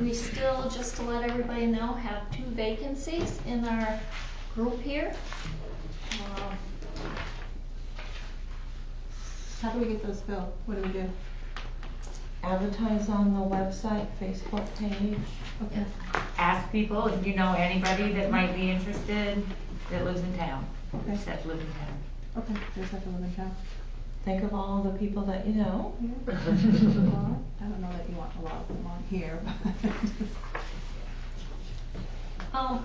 We still, just to let everybody know, have 2 vacancies in our group here. How do we get those filled? What do we do? Advertise on the website, Facebook page. Okay. Ask people if you know anybody that might be interested that lives in town. Okay. That live in town. Okay, just have to live in town. Think of all the people that you know. Yeah. I don't know that you want a lot of them on here, but.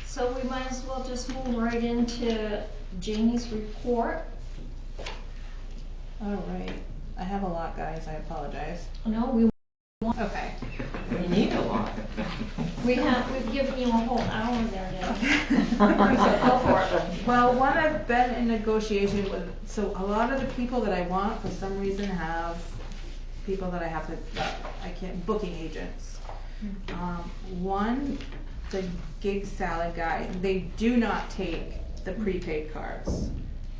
So we might as well just move right into Janie's report. All right. I have a lot, guys. I apologize. No, we Okay. You need a lot. we've given you a whole hour there, Deb. Go for it. Well, one, I've been in negotiation with, so a lot of the people that I want for some reason have people that I have to, I can't, booking agents. One, the gig salad guy, they do not take the prepaid cards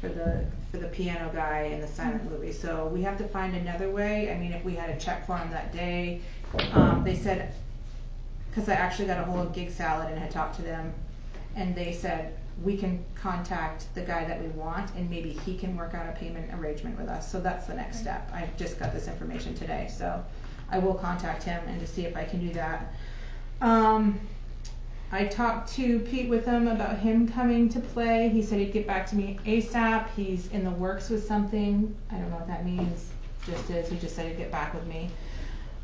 for the piano guy and the silent movie. So we have to find another way. I mean, if we had a check for him that day, they said, because I actually got a hold of Gig Salad and had talked to them, and they said we can contact the guy that we want and maybe he can work out a payment arrangement with us. So that's the next step. I just got this information today, so I will contact him and to see if I can do that. I talked to Pete with him about him coming to play. He said he'd get back to me ASAP. He's in the works with something. I don't know what that means. He just said he'd get back with me.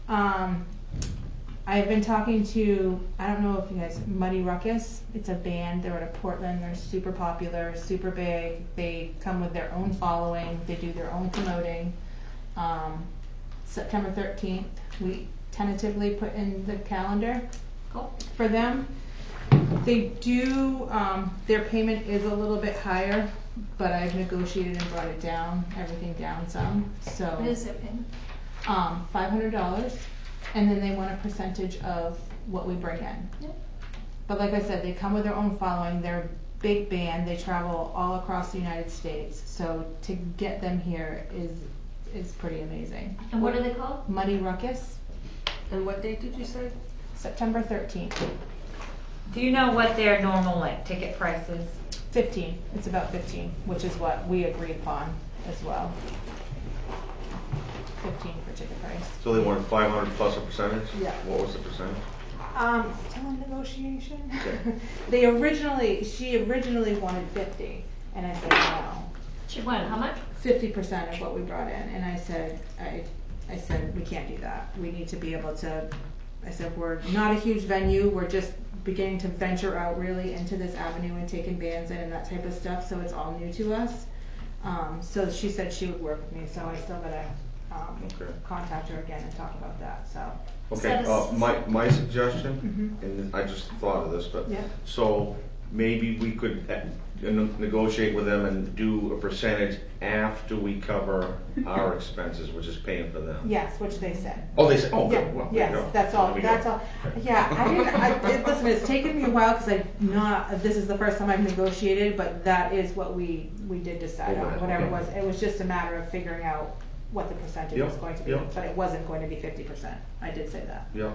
I've been talking to, I don't know if you guys, Muddy Ruckus. It's a band. They're out of Portland. They're super popular, super big. They come with their own following. They do their own promoting. September 13th, we tentatively put in the calendar for them. They do, their payment is a little bit higher, but I've negotiated and brought it down, everything down some, so. What is their payment? $500, and then they want a percentage of what we bring in. Yep. But like I said, they come with their own following, they're a big band, they travel all across the United States, so to get them here is pretty amazing. And what are they called? Muddy Ruckus, And what date did you say? September 13th. Do you know what their normal like ticket price is? 15, it's about 15, which is what we agreed upon as well. 15 for ticket price. So they wanted 500 plus a percentage? Yeah. What was the percentage? Still in negotiation. Okay. She originally wanted 50, and I said no. She wanted how much? 50% of what we brought in, and I said we can't do that. We need to be able to. I said we're not a huge venue. We're just beginning to venture out really into this avenue and taking bands in and that type of stuff. So it's all new to us. So she said she would work with me. So I still gotta contact her again and talk about that. So. Okay, my suggestion, and I just thought of this, but Yeah. so maybe we could negotiate with them and do a percentage after we cover our expenses, which is paying for them. Yes, which they said. Oh, they said, oh, Yeah, good, well, there you yes, go. that's all, There we go. that's all. Yeah, listen, it's taken me a while because this is the first time I've negotiated, but that is what we did decide on, Okay, whatever it okay. was. It was just a matter of figuring out what the percentage Yep, was going to be, yep. but it wasn't going to be 50%. I did say that. Yeah,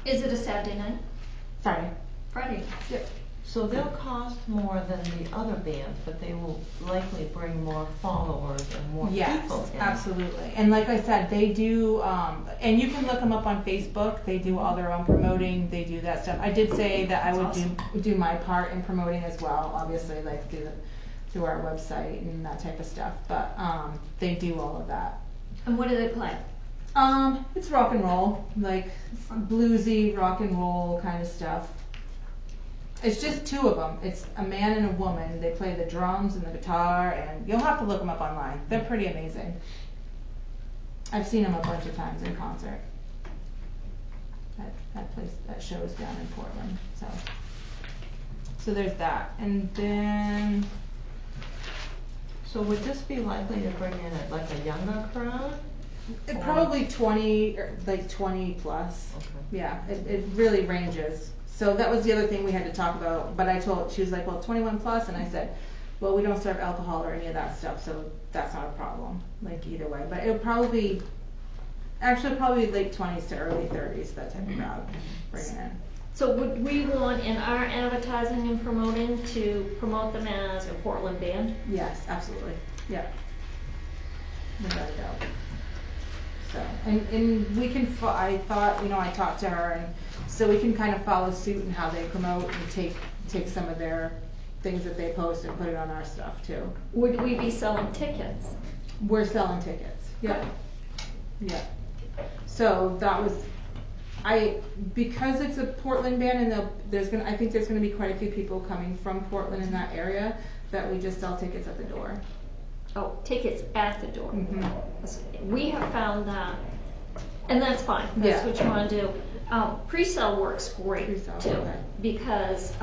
Is it a Saturday night? Sorry. Friday? Yep. So they'll cost more than the other bands, but they will likely bring more followers and more Yes, people in. absolutely. And like I said, they do, and you can look them up on Facebook. They do all their own promoting. They do that stuff. I did say that I would do my part in promoting as well, obviously, like through our website and that type of stuff. But they do all of that. And what do they play? It's rock and roll, like bluesy rock and roll kind of stuff. It's just two of them. It's a man and a woman. They play the drums and the guitar, and you'll have to look them up online. They're pretty amazing. I've seen them a bunch of times in concert. That shows down in Portland. So there's that, and then. So would this be likely to bring in a younger crowd? Probably 20, or like 20 plus. Okay. Yeah, it really ranges. So that was the other thing we had to talk about, but she was like, well, 21 plus, and I said, well, we don't serve alcohol or any of that stuff, so that's not a problem, like either way, but it'll probably late 20s to early 30s, that type of crowd, bringing in. So would we want in our advertising and promoting to promote them as a Portland band? Yes, absolutely, yeah. Without a doubt. So, and we can, I thought, I talked to her, and so we can kind of follow suit in how they promote and take some of their things that they post and put it on our stuff too. Would we be selling tickets? We're selling tickets, yeah. Yeah. So that was, because it's a Portland band and I think there's gonna be quite a few people coming from Portland in that area, that we just sell tickets at the door. Oh, tickets at the door. Mm-hmm. We have found that, and that's fine, that's Yeah. what you wanna do. Pre-sale works great Pre-sale, too, okay. because,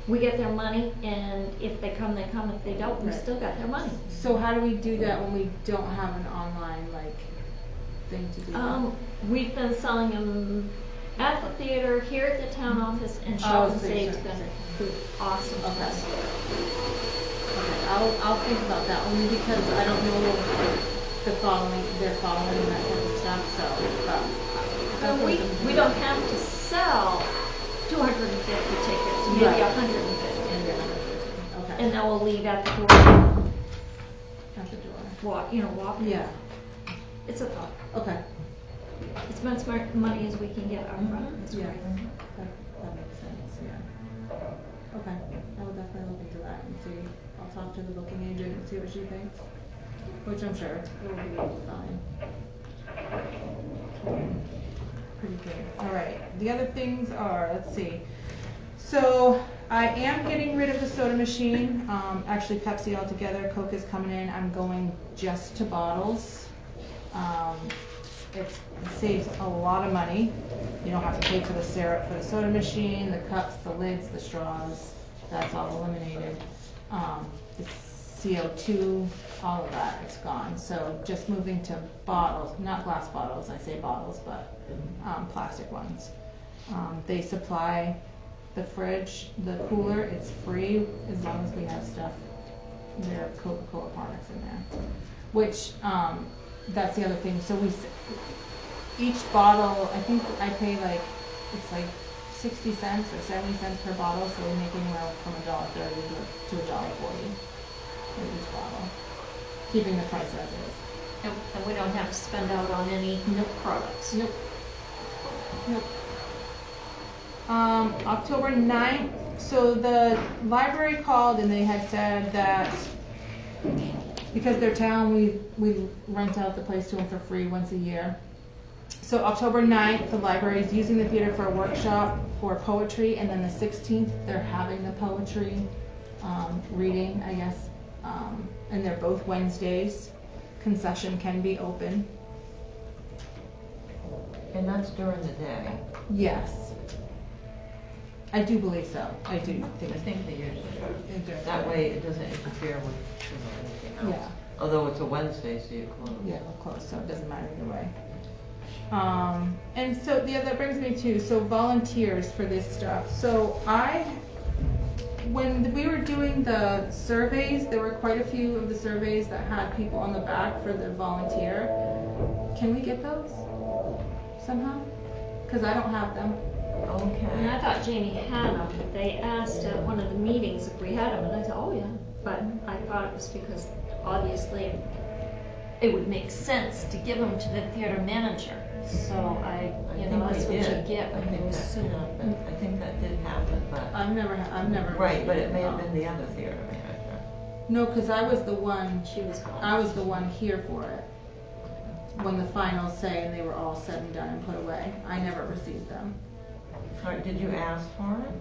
we get their money, and if they come, they come, if they don't, we Right. still got their money. So how do we do that when we don't have an online, thing to do that? We've been selling them at the theater, here at the town office, and Oh, Shop and so Save's you- been awesome. to Okay. us. Okay, I'll think about that only because I don't know if they're following and that kind of stuff, so, Well, we don't have to sell 250 tickets, maybe Right. 150. Okay. And then we'll leave at the door, At the door. walk. Yeah, It's a thought. okay, It's much more money as we can get up front. That's yeah, great. that makes sense, yeah. Okay, I will definitely look into that and see, I'll talk to the booking agent and see what she thinks, which I'm sure it will be fine. Pretty good. All right, the other things are, let's see. So I am getting rid of the soda machine. Actually Pepsi altogether, Coke is coming in. I'm going just to bottles. It saves a lot of money. You don't have to pay for the syrup for the soda machine, the cups, the lids, the straws. That's all eliminated. The CO2, all of that, it's gone. So just moving to bottles, not glass bottles, I say bottles, but plastic ones. They supply the fridge, the cooler, it's free as long as we have stuff, there are Coca-Cola products in there. Which, that's the other thing, so each bottle, I think I pay it's like 60 cents or 70 cents per bottle, so we make anywhere from $1.30 to $1.40 for each bottle, keeping the price as is. And we don't have to spend out on any milk products. Nope. Nope. October 9th, so the library called and they had said that because their town, we rent out the place to them for free once a year. So October 9th, the library is using the theater for a workshop for poetry, and then the 16th, they're having the poetry reading, I guess, and they're both Wednesdays. Concession can be open. And that's during the day. Yes. I do believe so. I do I think. think they usually It do. does. That way it doesn't interfere with anything else. Yeah. Although it's a Wednesday, so you close. Yeah, we're close, so it doesn't matter either way. And so, yeah, that brings me to, so volunteers for this stuff. So when we were doing the surveys, there were quite a few of the surveys that had people on the back for the volunteer. Can we get those somehow? Because I don't have them. And I Okay. thought Jamie had them. They asked at one of the meetings if we had them, and I said, oh yeah. But I thought it was because obviously it would make sense to give them to the theater manager. So I you think know, that's we what did. you get I when you think that assume. happened. I think that did happen, but. I've never. Right, but it may have received been the other theater manager. No, because I was the one. She was gone. I was the one here for it. When the finals say and they were all said and done and put away, I never received them. All right, did you ask for it?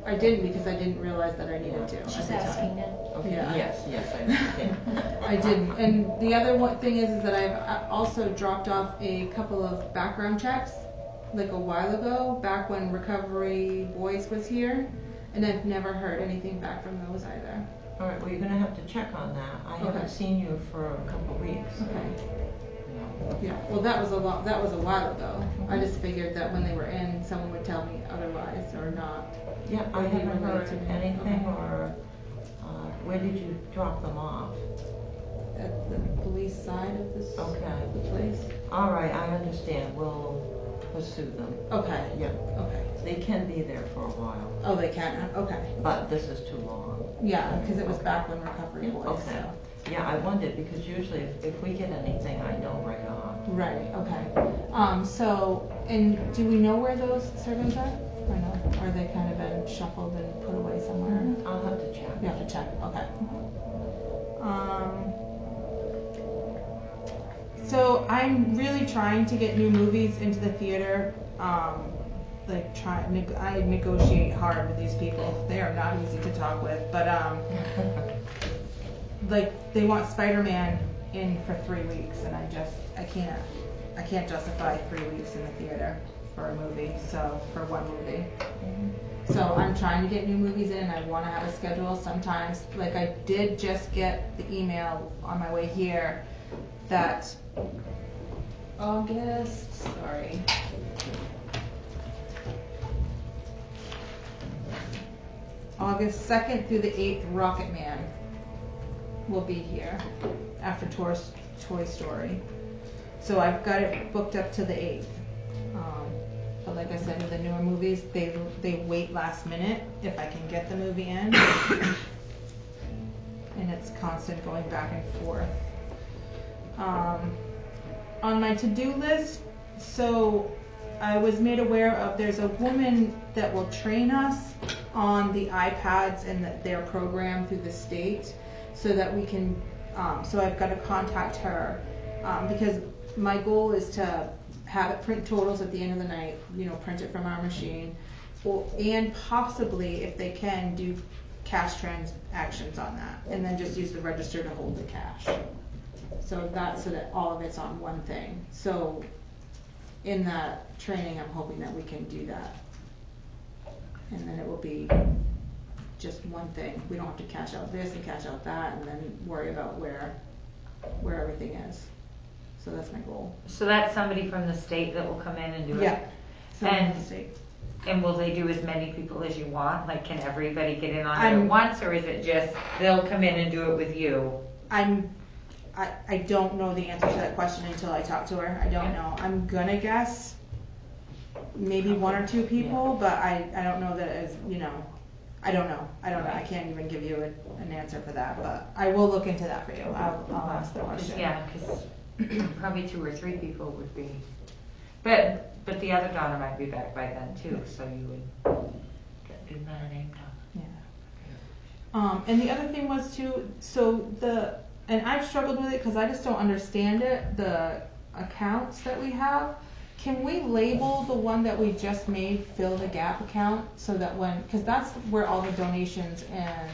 I didn't because I didn't realize that I needed to. She's at the time. asking it. Okay, Yeah. yes, I understand. I didn't. And the other one thing is that I've also dropped off a couple of background checks, like a while ago, back when Recovery Boys was here, and I've never heard anything back from those either. All right, well, you're gonna have to check on that. I Okay. haven't seen you for a couple of weeks. Okay. You know. Yeah. Well, that was a while ago. I just figured that when they were in, someone would tell me otherwise or not. Yeah, I Or he haven't relayed heard to me. anything Okay. or Where did you drop them off? At the police side of this, Okay. the place. All right, I understand. We'll pursue them. Okay, Yeah, okay. they can be there for a while, Oh, they can't, okay. but this is too long. Yeah, because it was back when Recovery Boys, Okay. so. Yeah, I wondered, because usually if we get anything, I know right on. Right, okay. So, and do we know where those surveys are? Or no? Or they kind of been shuffled and put away somewhere? I'll have to check. You have to check, okay. So I'm really trying to get new movies into the theater. I negotiate hard with these people. They are not easy to talk with, but like they want Spider-Man in for 3 weeks, and I can't justify 3 weeks in the theater for a movie. So for one movie. So I'm trying to get new movies in, and I want to have a schedule. Sometimes, like I did just get the email on my way here that August 2nd through the 8th, Rocket Man will be here after Toy Story. So I've got it booked up to the 8th. But like I said, with the newer movies, they wait last minute if I can get the movie in. And it's constant going back and forth. On my to-do list, so I was made aware of there's a woman that will train us on the iPads and their program through the state so that we can, so I've got to contact her because my goal is to have it print totals at the end of the night, print it from our machine, and possibly, if they can, do cash transactions on that, and then just use the register to hold the cash. So that all of it's on one thing. So in that training, I'm hoping that we can do that. And then it will be just one thing. We don't have to cash out this and cash out that and then worry about where everything is. So that's my goal. So that's somebody from the state that will come in and do it? Yeah. And- From the state. And will they do as many people as you want? Like, can everybody get in on it I'm- at once, or is it just they'll come in and do it with you? I don't know the answer to that question until I talk to her. I don't know. I'm gonna guess maybe 1 or 2 people, but I don't know that as I don't know. I can't even give you an answer for that, but I will look into that for you. I'll ask the question. Yeah, because probably 2 or 3 people would be. But the other Donna might be back by then too, so you would do that name down. Yeah. And the other thing was too, and I've struggled with it because I just don't understand it, the accounts that we have. Can we label the one that we just made Fill the Gap account so that because that's where all the donations and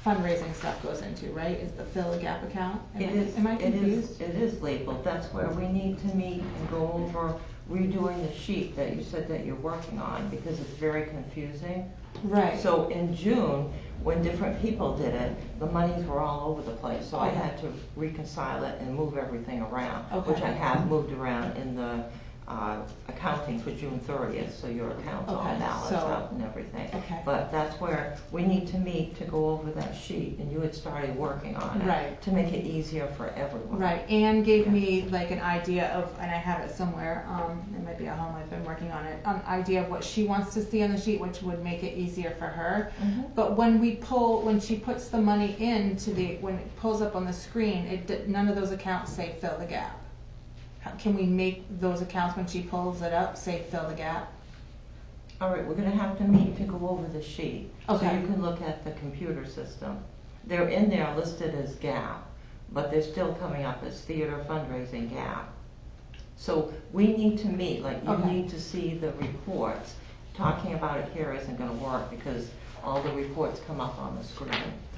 fundraising stuff goes into, right? Is the Fill the Gap account? Am I confused? It is labeled. That's where we need to meet and go over redoing the sheet that you said that you're working on because it's very confusing. Right. So in June, when different people did it, the monies were all over the place. So I had to reconcile it and move everything around, which I have moved around in the accounting for June 30th, so your accounts all balanced out and everything. Okay. But that's where we need to meet to go over that sheet, and you had started working on it Right. to make it easier for everyone. Right, Anne gave me like an idea of, and I have it somewhere, it might be at home, I've been working on it, an idea of what she wants to see on the sheet, which would make it easier for her. But when she puts the money when it pulls up on the screen, none of those accounts say Fill the Gap. Can we make those accounts when she pulls it up say Fill the Gap? All right, we're going to have to meet to go over the sheet. Okay. So you can look at the computer system. They're in there listed as GAP, but they're still coming up as theater fundraising GAP. So we need to meet, like you need to see the reports. Talking about it here isn't going to work because all the reports come up on the screen.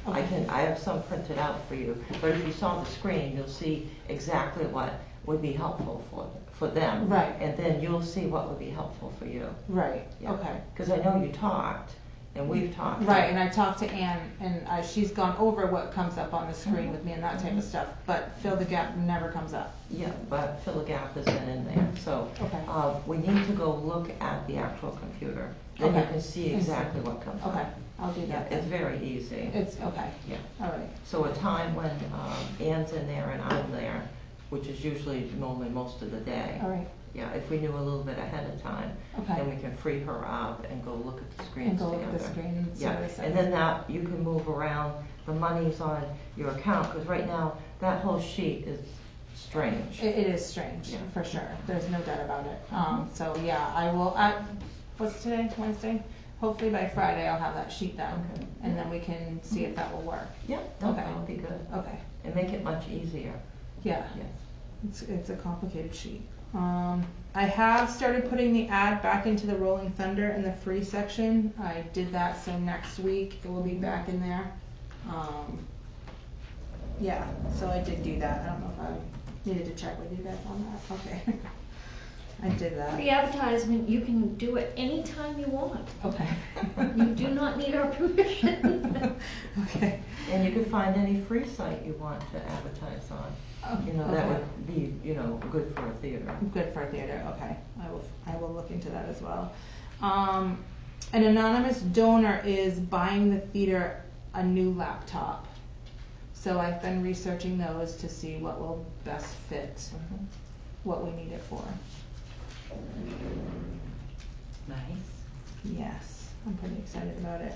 I have some printed out for you, but if you saw the screen, you'll see exactly what would be helpful for them. Right. And then you'll see what would be helpful for you. Right, Yeah. okay. Because I know you talked, and we've talked. Right, and I talked to Ann, and she's gone over what comes up on the screen with me and that type of stuff, but fill the gap never comes up. Yeah, but fill the gap isn't in there, so, Okay. we need to go look at the actual computer. Then you Okay. can see exactly what comes up. Okay, I'll do Yeah, that it's then. very easy. It's, okay, Yeah. all right, So a time when, Ann's in there and I'm there, which is usually normally most of the day. all right, Yeah, if we knew a little bit ahead of time, okay. then we can free her up and go look at the And screens go together. look at the screen and see Yeah, what it says. and then that, you can move around the monies on your account, because right now, that whole sheet is strange. It is strange, Yeah. for sure, there's no doubt about it. So, yeah, I will, what's today, Wednesday? Hopefully by Friday I'll have that sheet done, Okay. and then we can see if that will work. Yeah, no, Okay. that would be good. Okay, And make it much easier, yeah. yes. It's a complicated sheet. I have started putting the ad back into the Rolling Thunder in the free section. I did that, so next week it will be back in there. Yeah, so I did do that. I don't know if I needed to check with you guys on that. Okay. I did that. Free advertisement, you can do it anytime you want. Okay. You do not need our permission. Okay. And you can find any free site you want to advertise on. You know, that Okay. would be, you know, good for a theater. Good for a theater, okay. I will look into that as well. An anonymous donor is buying the theater a new laptop. So I've been researching those to see what will best fit Mhm. what we need it for. Nice. Yes, I'm pretty excited about it.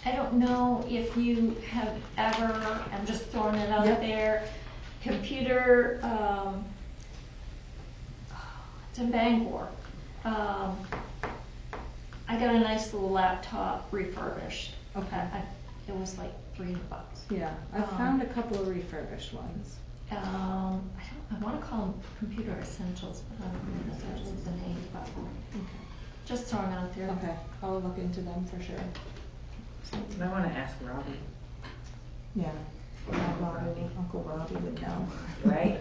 I don't know if you have ever, I'm just throwing it out Yep. there, computer, it's in Bangor. I got a nice little laptop refurbished. Okay. It was like $300. Yeah, I found a couple of refurbished ones. I wanna call them Computer Essentials, but I don't know if that's the name, but Okay. just throwing it out there. Okay, I'll look into them for sure. I wanna ask Robbie, Yeah. Uncle Robbie would know. right?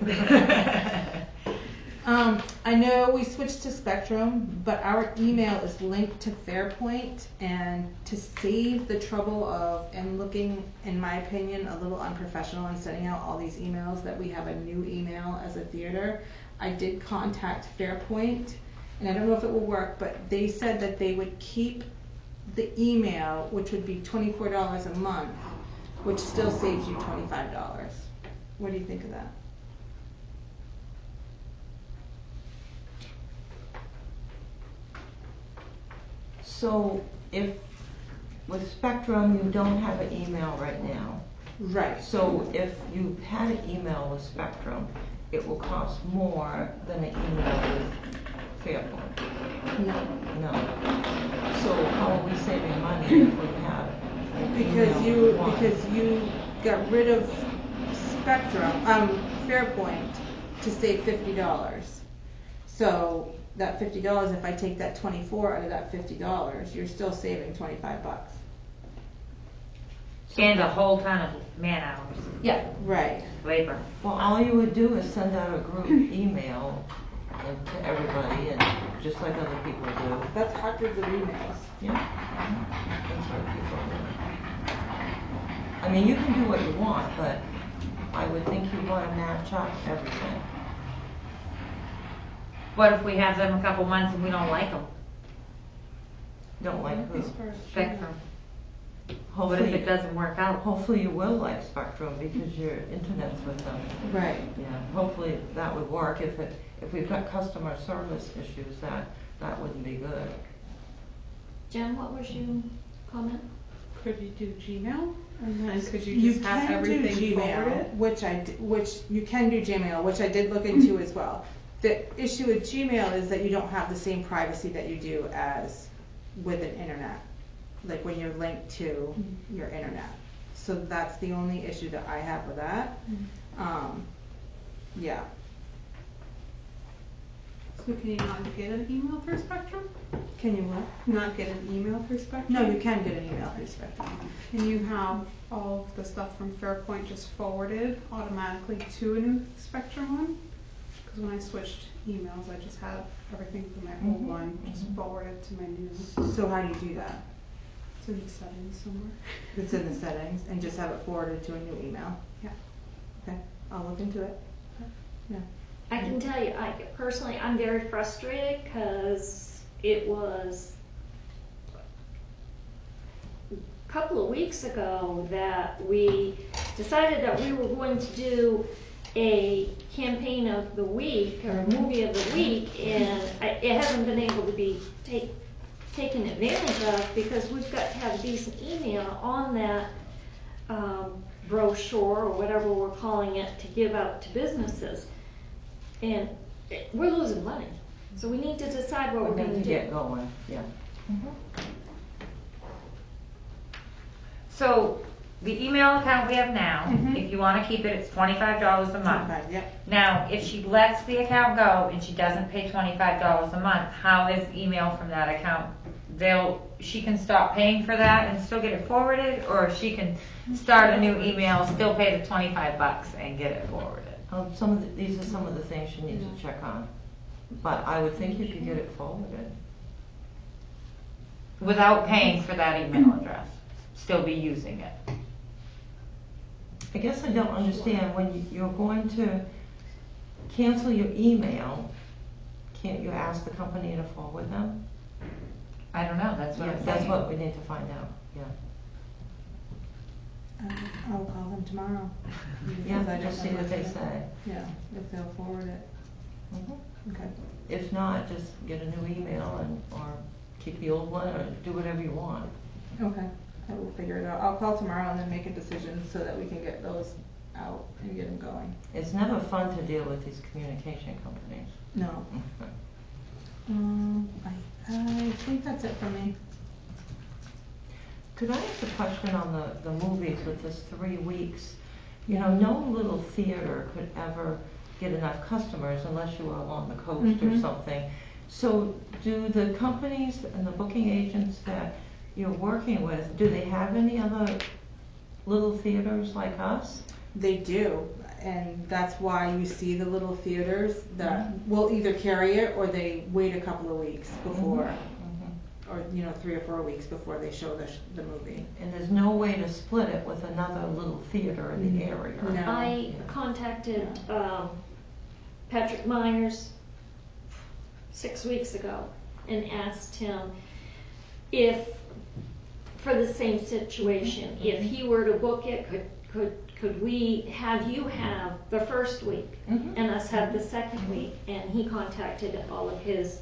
I know we switched to Spectrum, but our email is linked to Fairpoint, and to save the trouble of, and looking, in my opinion, a little unprofessional in sending out all these emails, that we have a new email as a theater, I did contact Fairpoint, and I don't know if it will work, but they said that they would keep the email, which would be $24 a month, which still saves you $25. What do you think of that? So if, with Spectrum, you don't have an email right now. Right. So if you had an email with Spectrum, it will cost more than an email with Fairpoint. No. No. So how are we saving money if we have an email with one? Because you got rid of Spectrum, Fairpoint, to save $50. So that $50, if I take that 24 out of that $50, you're still saving $25. And a whole ton of man hours, Yeah, Right. labor. Well, all you would do is send out a group email to everybody, and just like other people do. That's hundreds of emails. Yeah. That's what people do. I mean, you can do what you want, but I would think you want to match up everything. What if we have them a couple months and we don't like them? Don't like who? Spectrum. What if Hopefully, it doesn't work out? hopefully you will like Spectrum because your internet's with them. Right. Yeah, hopefully that would work. If we've got customer service issues, that wouldn't be good. Jen, what was your comment? Could you do Gmail? And then could you You just have can do everything forwarded? Gmail, which you can do Gmail, which I did look into as well. The issue with Gmail is that you don't have the same privacy that you do as with an internet, like when you're linked to your internet. So that's the only issue that I have with that. Yeah. So can you not get an email for Spectrum? Can you what? Not get an email for Spectrum? No, you can get an email through Spectrum. Can you have all of the stuff from Fairpoint just forwarded automatically to a new Spectrum one? Because when I switched emails, I just had everything from my old one just forwarded to my new. So how do you do that? It's in the settings somewhere. It's in the settings, and just have it forwarded to a new email. Yeah. Okay, I'll look into it. Yeah. I can tell you, I personally, I'm very frustrated because it was a couple of weeks ago that we decided that we were going to do a campaign of the week or movie of the week, and it hasn't been able to be taken advantage of because we've got to have a decent email on that brochure or whatever we're calling it to give out to businesses. And we're losing money, so we need to decide what we're We going need to to do. get going, yeah. So, the email account we have now, if you wanna keep it, it's $25 a month. Okay, yep. Now, if she lets the account go and she doesn't pay $25 a month, how is email from that account? She can stop paying for that and still get it forwarded, or she can start a new email, still pay the $25 and get it forwarded. These are some of the things you need to check on, but I would think you could get it forwarded. Without paying for that email address, still be using it. I guess I don't understand, when you're going to cancel your email, can't you ask the company to forward them? I don't know, that's what Yeah, I'm that's saying. what we need to find out, yeah. I'll call them tomorrow. Yeah, because I don't just see know what they if say. Yeah, if they'll forward it. Mhm. Okay. If not, just get a new email or keep the old one, or do whatever you want. Okay, I will figure it out. I'll call tomorrow and then make a decision so that we can get those out and get them going. It's never fun to deal with these communication companies. No. I think that's it for me. Could I ask a question on the movies with this 3 weeks? You know, no little theater could ever get enough customers unless you were along the coast or Mhm. something. So do the companies and the booking agents that you're working with, do they have any other little theaters like us? They do, and that's why you see the little theaters that will either carry it or they wait a couple of weeks before, Mhm. or 3 or 4 weeks before they show the movie. And there's no way to split it with another little theater in the area? No. I contacted Patrick Myers 6 weeks ago and asked him if, for the same situation, if he were to book it, could we have you have the first week Mhm. and us have the second week? And he contacted all of his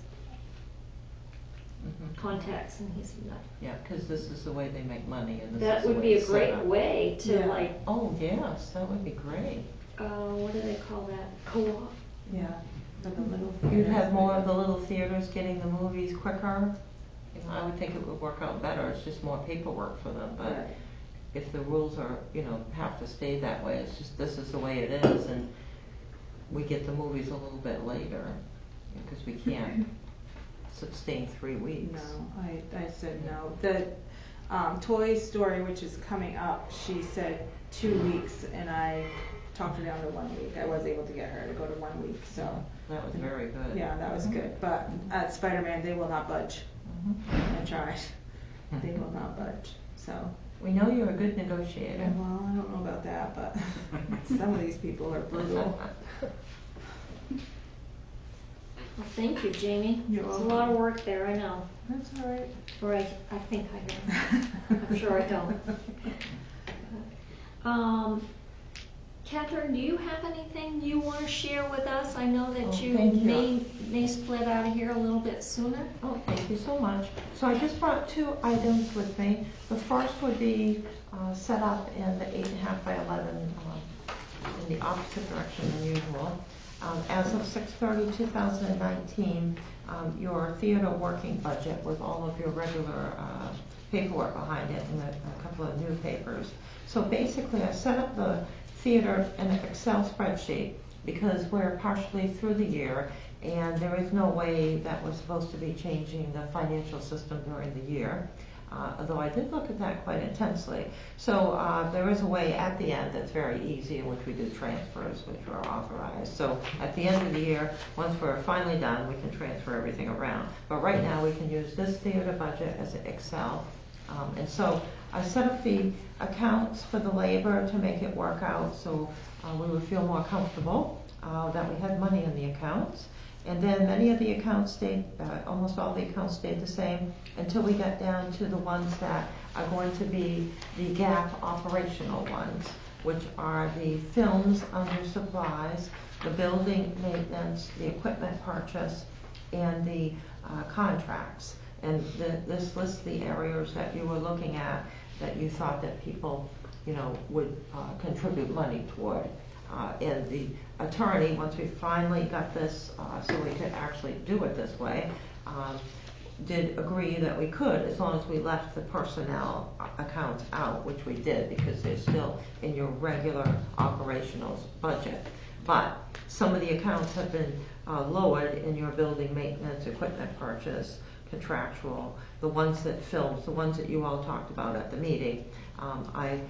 Mhm. contacts and he said no. Yeah, because this is the way they make money, and this That is the would way be a it's set great up. way to Yeah. like, Oh, yes, that would be great. what do they call that? Co-op? Yeah, for the little You'd theaters. have more of the little theaters getting the movies quicker. You know, I would think it would work out better, it's just more paperwork for them, but Right. if the rules are, have to stay that way, it's just, this is the way it is, and we get the movies a little bit later, because we can't sustain 3 weeks. No, I said no. The Toy Story, which is coming up, she said 2 weeks, and I talked her down to 1 week. I was able to get her to go to 1 week, so That was very good. yeah, that was good. But at Spider-Man, they will not budge. Mhm. I tried. They will not budge. So, We know you're a good negotiator. well, I don't know about that, but some of these people are brutal. Well, thank you, Jamie. You're There's a welcome. lot of work there, I know. That's all right. Or I think I do. I'm sure I don't. Catherine, do you have anything you want to share with us? I know Oh, that you thank you. may split out of here a little bit sooner. Oh, thank you so much. So I just brought 2 items with me. The first would be set up in the 8.5 by 11 in the opposite direction than usual. As of 6/30/2019, your theater working budget with all of your regular paperwork behind it and a couple of new papers. So basically, I set up the theater in an Excel spreadsheet because we're partially through the year and there is no way that we're supposed to be changing the financial system during the year. Although I did look at that quite intensely. So there is a way at the end that's very easy in which we do transfers, which are authorized. So at the end of the year, once we're finally done, we can transfer everything around. But right now, we can use this theater budget as an Excel And so I set up the accounts for the labor to make it work out, so we would feel more comfortable that we had money in the accounts. And then many of the accounts stayed, almost all the accounts stayed the same until we got down to the ones that are going to be the GAP operational ones, which are the films under supplies, the building maintenance, the equipment purchase, and the contracts. And this lists the areas that you were looking at that you thought that people, would contribute money toward. And the attorney, once we finally got this, so we could actually do it this way, did agree that we could, as long as we left the personnel accounts out, which we did, because they're still in your regular operational budget. But some of the accounts have been lowered in your building maintenance, equipment purchase, contractual, the ones that films, the ones that you all talked about at the meeting. I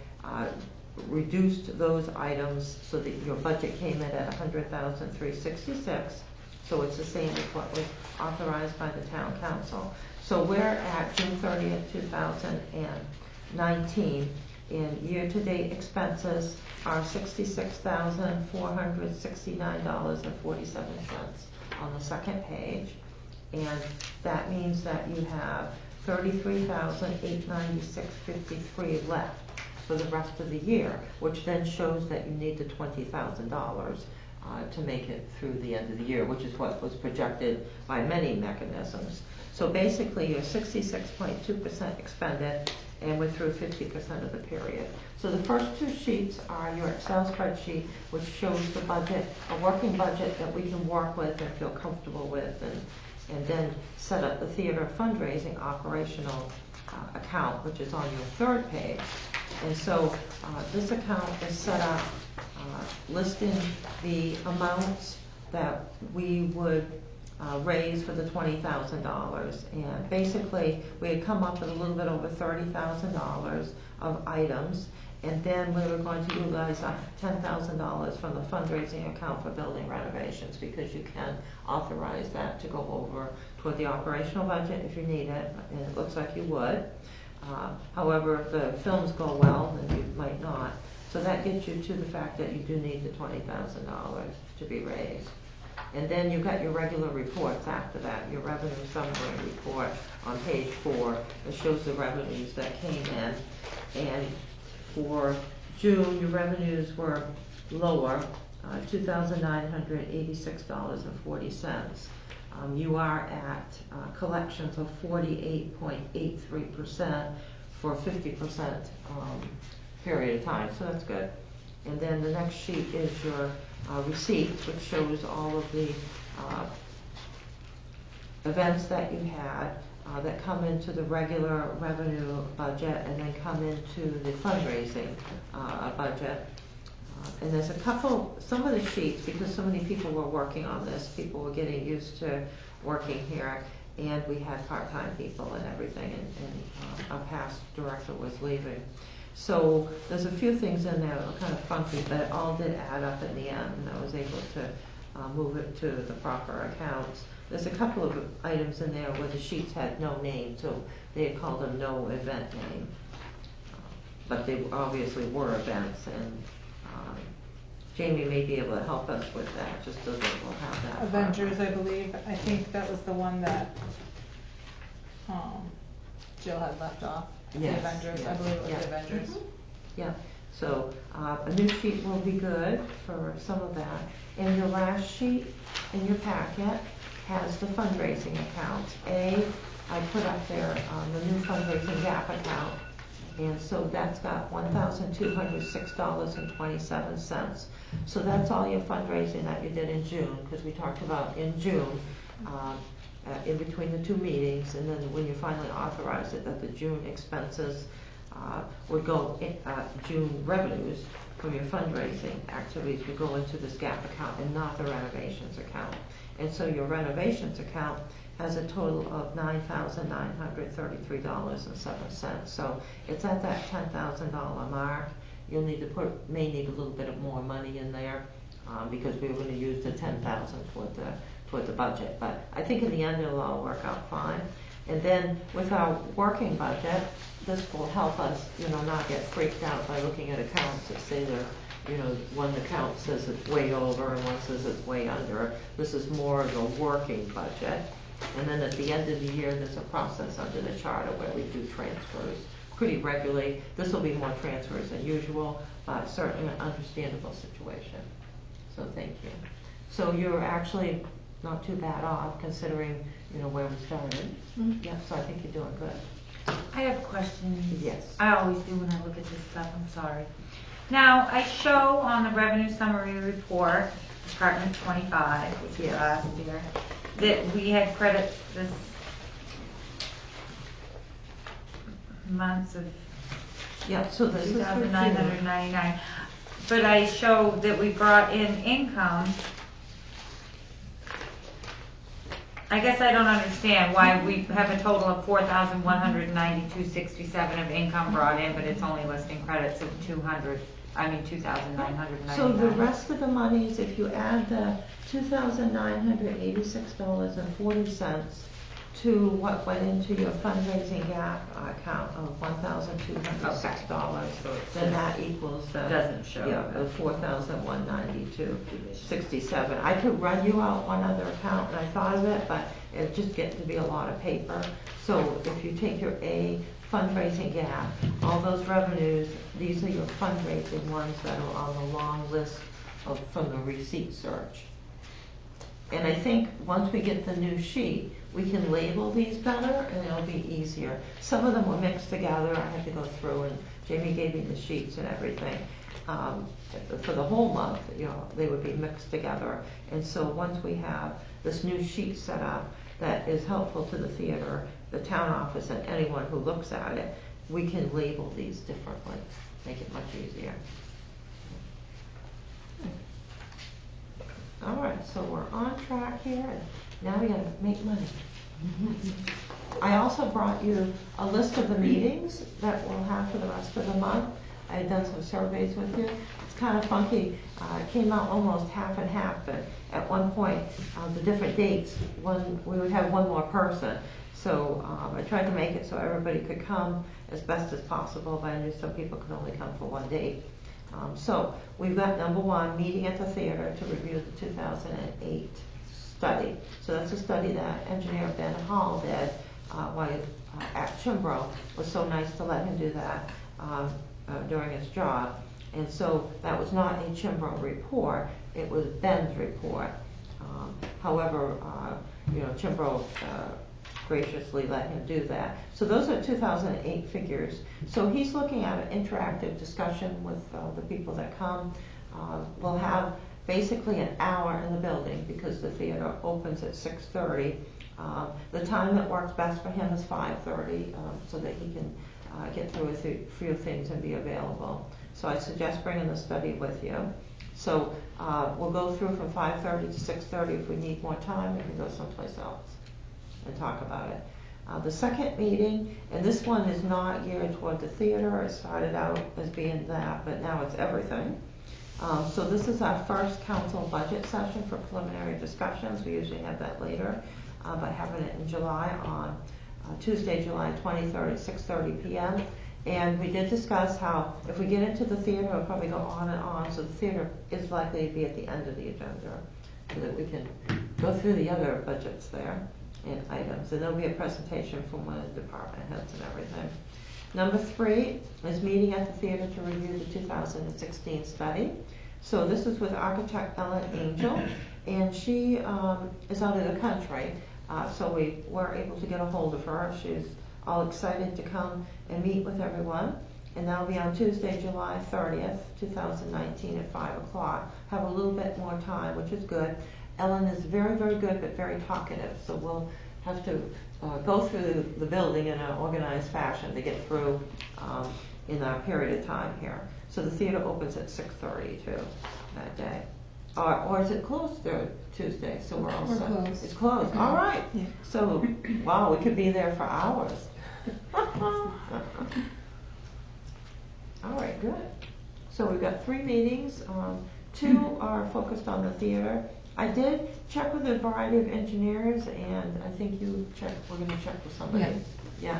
reduced those items so that your budget came in at $100,366. So it's the same as what was authorized by the town council. So we're at June 30th, 2019, and year-to-date expenses are $66,469.47 on the second page. And that means that you have $33,896.53 left for the rest of the year, which then shows that you need the $20,000 to make it through the end of the year, which is what was projected by many mechanisms. So basically, you're 66.2% expended, and we're through 50% of the period. So the first two sheets are your Excel spreadsheet, which shows the budget, a working budget that we can work with and feel comfortable with, and then set up the theater fundraising operational account, which is on your third page. And so this account is set up listing the amounts that we would raise for the $20,000. And basically, we had come up with a little bit over $30,000 of items, and then we were going to utilize $10,000 from the fundraising account for building renovations, because you can authorize that to go over toward the operational budget if you need it, and it looks like you would. However, if the films go well, then you might not. So that gets you to the fact that you do need the $20,000 to be raised. And then you've got your regular reports after that, your revenue summary report on page 4. It shows the revenues that came in. And for June, your revenues were lower, $2,986.40. You are at collections of 48.83% for 50% period of time, so that's good. And then the next sheet is your receipts, which shows all of the events that you had that come into the regular revenue budget and then come into the fundraising budget. And there's some of the sheets, because so many people were working on this, people were getting used to working here, and we had part-time people and everything, and our past director was leaving. So there's a few things in there that were kind of funky, but it all did add up in the end, and I was able to move it to the proper accounts. There's a couple of items in there where the sheets had no name, so they had called them no event name. But they obviously were events, and Jamie may be able to help us with that, just so that we'll have that. Avengers, I believe. I think that was the one that Jill had left off. Yes, the Avengers, yes, I believe it was yeah. the Avengers. Yeah, so a new sheet will be good for some of that. And your last sheet in your packet has the fundraising accounts. I put up there the new fundraising GAP account, and so that's got $1,206.27. So that's all your fundraising that you did in June, because we talked about in June, in between the two meetings, and then when you finally authorized it, that the June expenses would go in, June revenues from your fundraising activities would go into this GAP account and not the renovations account. And so your renovations account has a total of $9,933.07. So it's at that $10,000 mark. You'll need to may need a little bit of more money in there because we were going to use the $10,000 toward the budget. But I think in the end it'll all work out fine. And then with our working budget, this will help us, not get freaked out by looking at accounts that say they're, one account says it's way over and one says it's way under. This is more of a working budget. And then at the end of the year, there's a process under the charter where we do transfers pretty regularly. This will be more transfers than usual, but certainly an understandable situation. So thank you. So you're actually not too bad off considering, where we started. Yeah, so I think you're doing good. I have questions. Yes. I always do when I look at this stuff, I'm sorry. Now, I show on the revenue summary report, Department 25, which is last year, that we had credits this months of Yeah, so this is for June. 2,999. But I show that we brought in income. I guess I don't understand why we have a total of 4,192.67 of income brought in, but it's only listing credits of 2,999. So the rest of the monies, if you add the $2,986.40 to what went into your fundraising gap account of $1,206, then that equals the Doesn't show. Yeah, the 4,192.67. I could run you out one other account, and I thought of it, but it's just getting to be a lot of paper. So if you take your A fundraising gap, all those revenues, these are your fundraising ones that are on the long list from the receipt search. And I think once we get the new sheet, we can label these better and it'll be easier. Some of them were mixed together. I had to go through and Jamie gave me the sheets and everything. For the whole month, they would be mixed together. And so once we have this new sheet set up that is helpful to the theater, the town office, and anyone who looks at it, we can label these differently, make it much easier. All right, so we're on track here, and now we gotta make money. I also brought you a list of the meetings that we'll have for the rest of the month. I had done some surveys with you. It's kind of funky. It came out almost half and half, but at one point, the different dates, we would have one more person. So I tried to make it so everybody could come as best as possible, but I knew some people could only come for one date. So we've got number one, meeting at the theater to review the 2008 study. So that's a study that engineer Ben Hall did at Chimbro. It was so nice to let him do that during his job. And so that was not a Chimbro report, it was Ben's report. However, Chimbro graciously let him do that. So those are 2008 figures. So he's looking at an interactive discussion with the people that come. We'll have basically an hour in the building because the theater opens at 6:30. The time that works best for him is 5:30 so that he can get through a few things and be available. So I suggest bringing the study with you. So we'll go through from 5:30 to 6:30. If we need more time, we can go someplace else and talk about it. The second meeting, and this one is not geared toward the theater. It started out as being that, but now it's everything. So this is our first council budget session for preliminary discussions. We usually have that later, but having it in July on Tuesday, July 23rd at 6:30 p.m. And we did discuss how if we get into the theater, it'll probably go on and on. So the theater is likely to be at the end of the agenda so that we can go through the other budgets there and items. And there'll be a presentation from one of the department heads and everything. Number 3 is meeting at the theater to review the 2016 study. So this is with architect Ellen Angel, and she is out of the country. So we were able to get a hold of her. She's all excited to come and meet with everyone. And that'll be on Tuesday, July 30th, 2019 at 5 o'clock. Have a little bit more time, which is good. Ellen is very, very good, but very talkative. So we'll have to go through the building in an organized fashion to get through in our period of time here. So the theater opens at 6:30 too that day. Or is it closed Tuesday? So we're all set. Closed. It's closed. All right. Yeah. So, wow, we could be there for hours. All right, good. So we've got 3 meetings. 2 are focused on the theater. I did check with a variety of engineers, and I think we're gonna check with somebody. Yeah.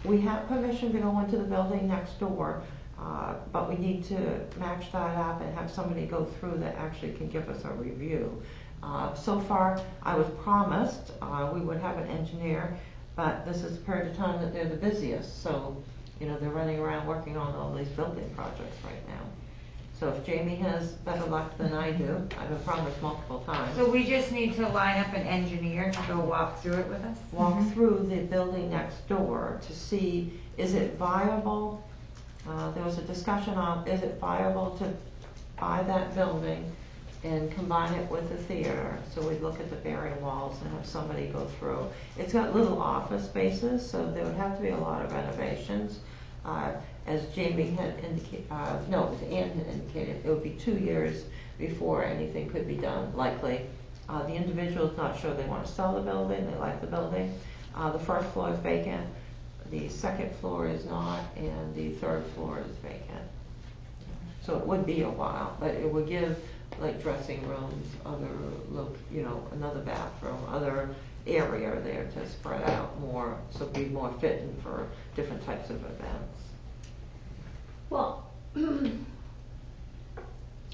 We have permission to go into the building next door, but we need to match that up and have somebody go through that actually can give us a review. So far, I was promised we would have an engineer, but this is the period of time that they're the busiest, so, they're running around working on all these building projects right now. So if Jamie has better luck than I do, I've been promised multiple times. So we just need to line up an engineer to go walk through it with us? Walk through the building next door to see, is it viable? There was a discussion on, is it viable to buy that building and combine it with the theater? So we'd look at the barrier walls and have somebody go through. It's got little office spaces, so there would have to be a lot of renovations. As Jamie had indicated, no, it was Ann had indicated, it would be 2 years before anything could be done, likely. The individual's not sure they want to sell the building, they like the building. The first floor is vacant, the second floor is not, and the third floor is vacant. So it would be a while, but it would give like dressing rooms, another bathroom, other area there to spread out more, so it'd be more fitting for different types of events. Well, So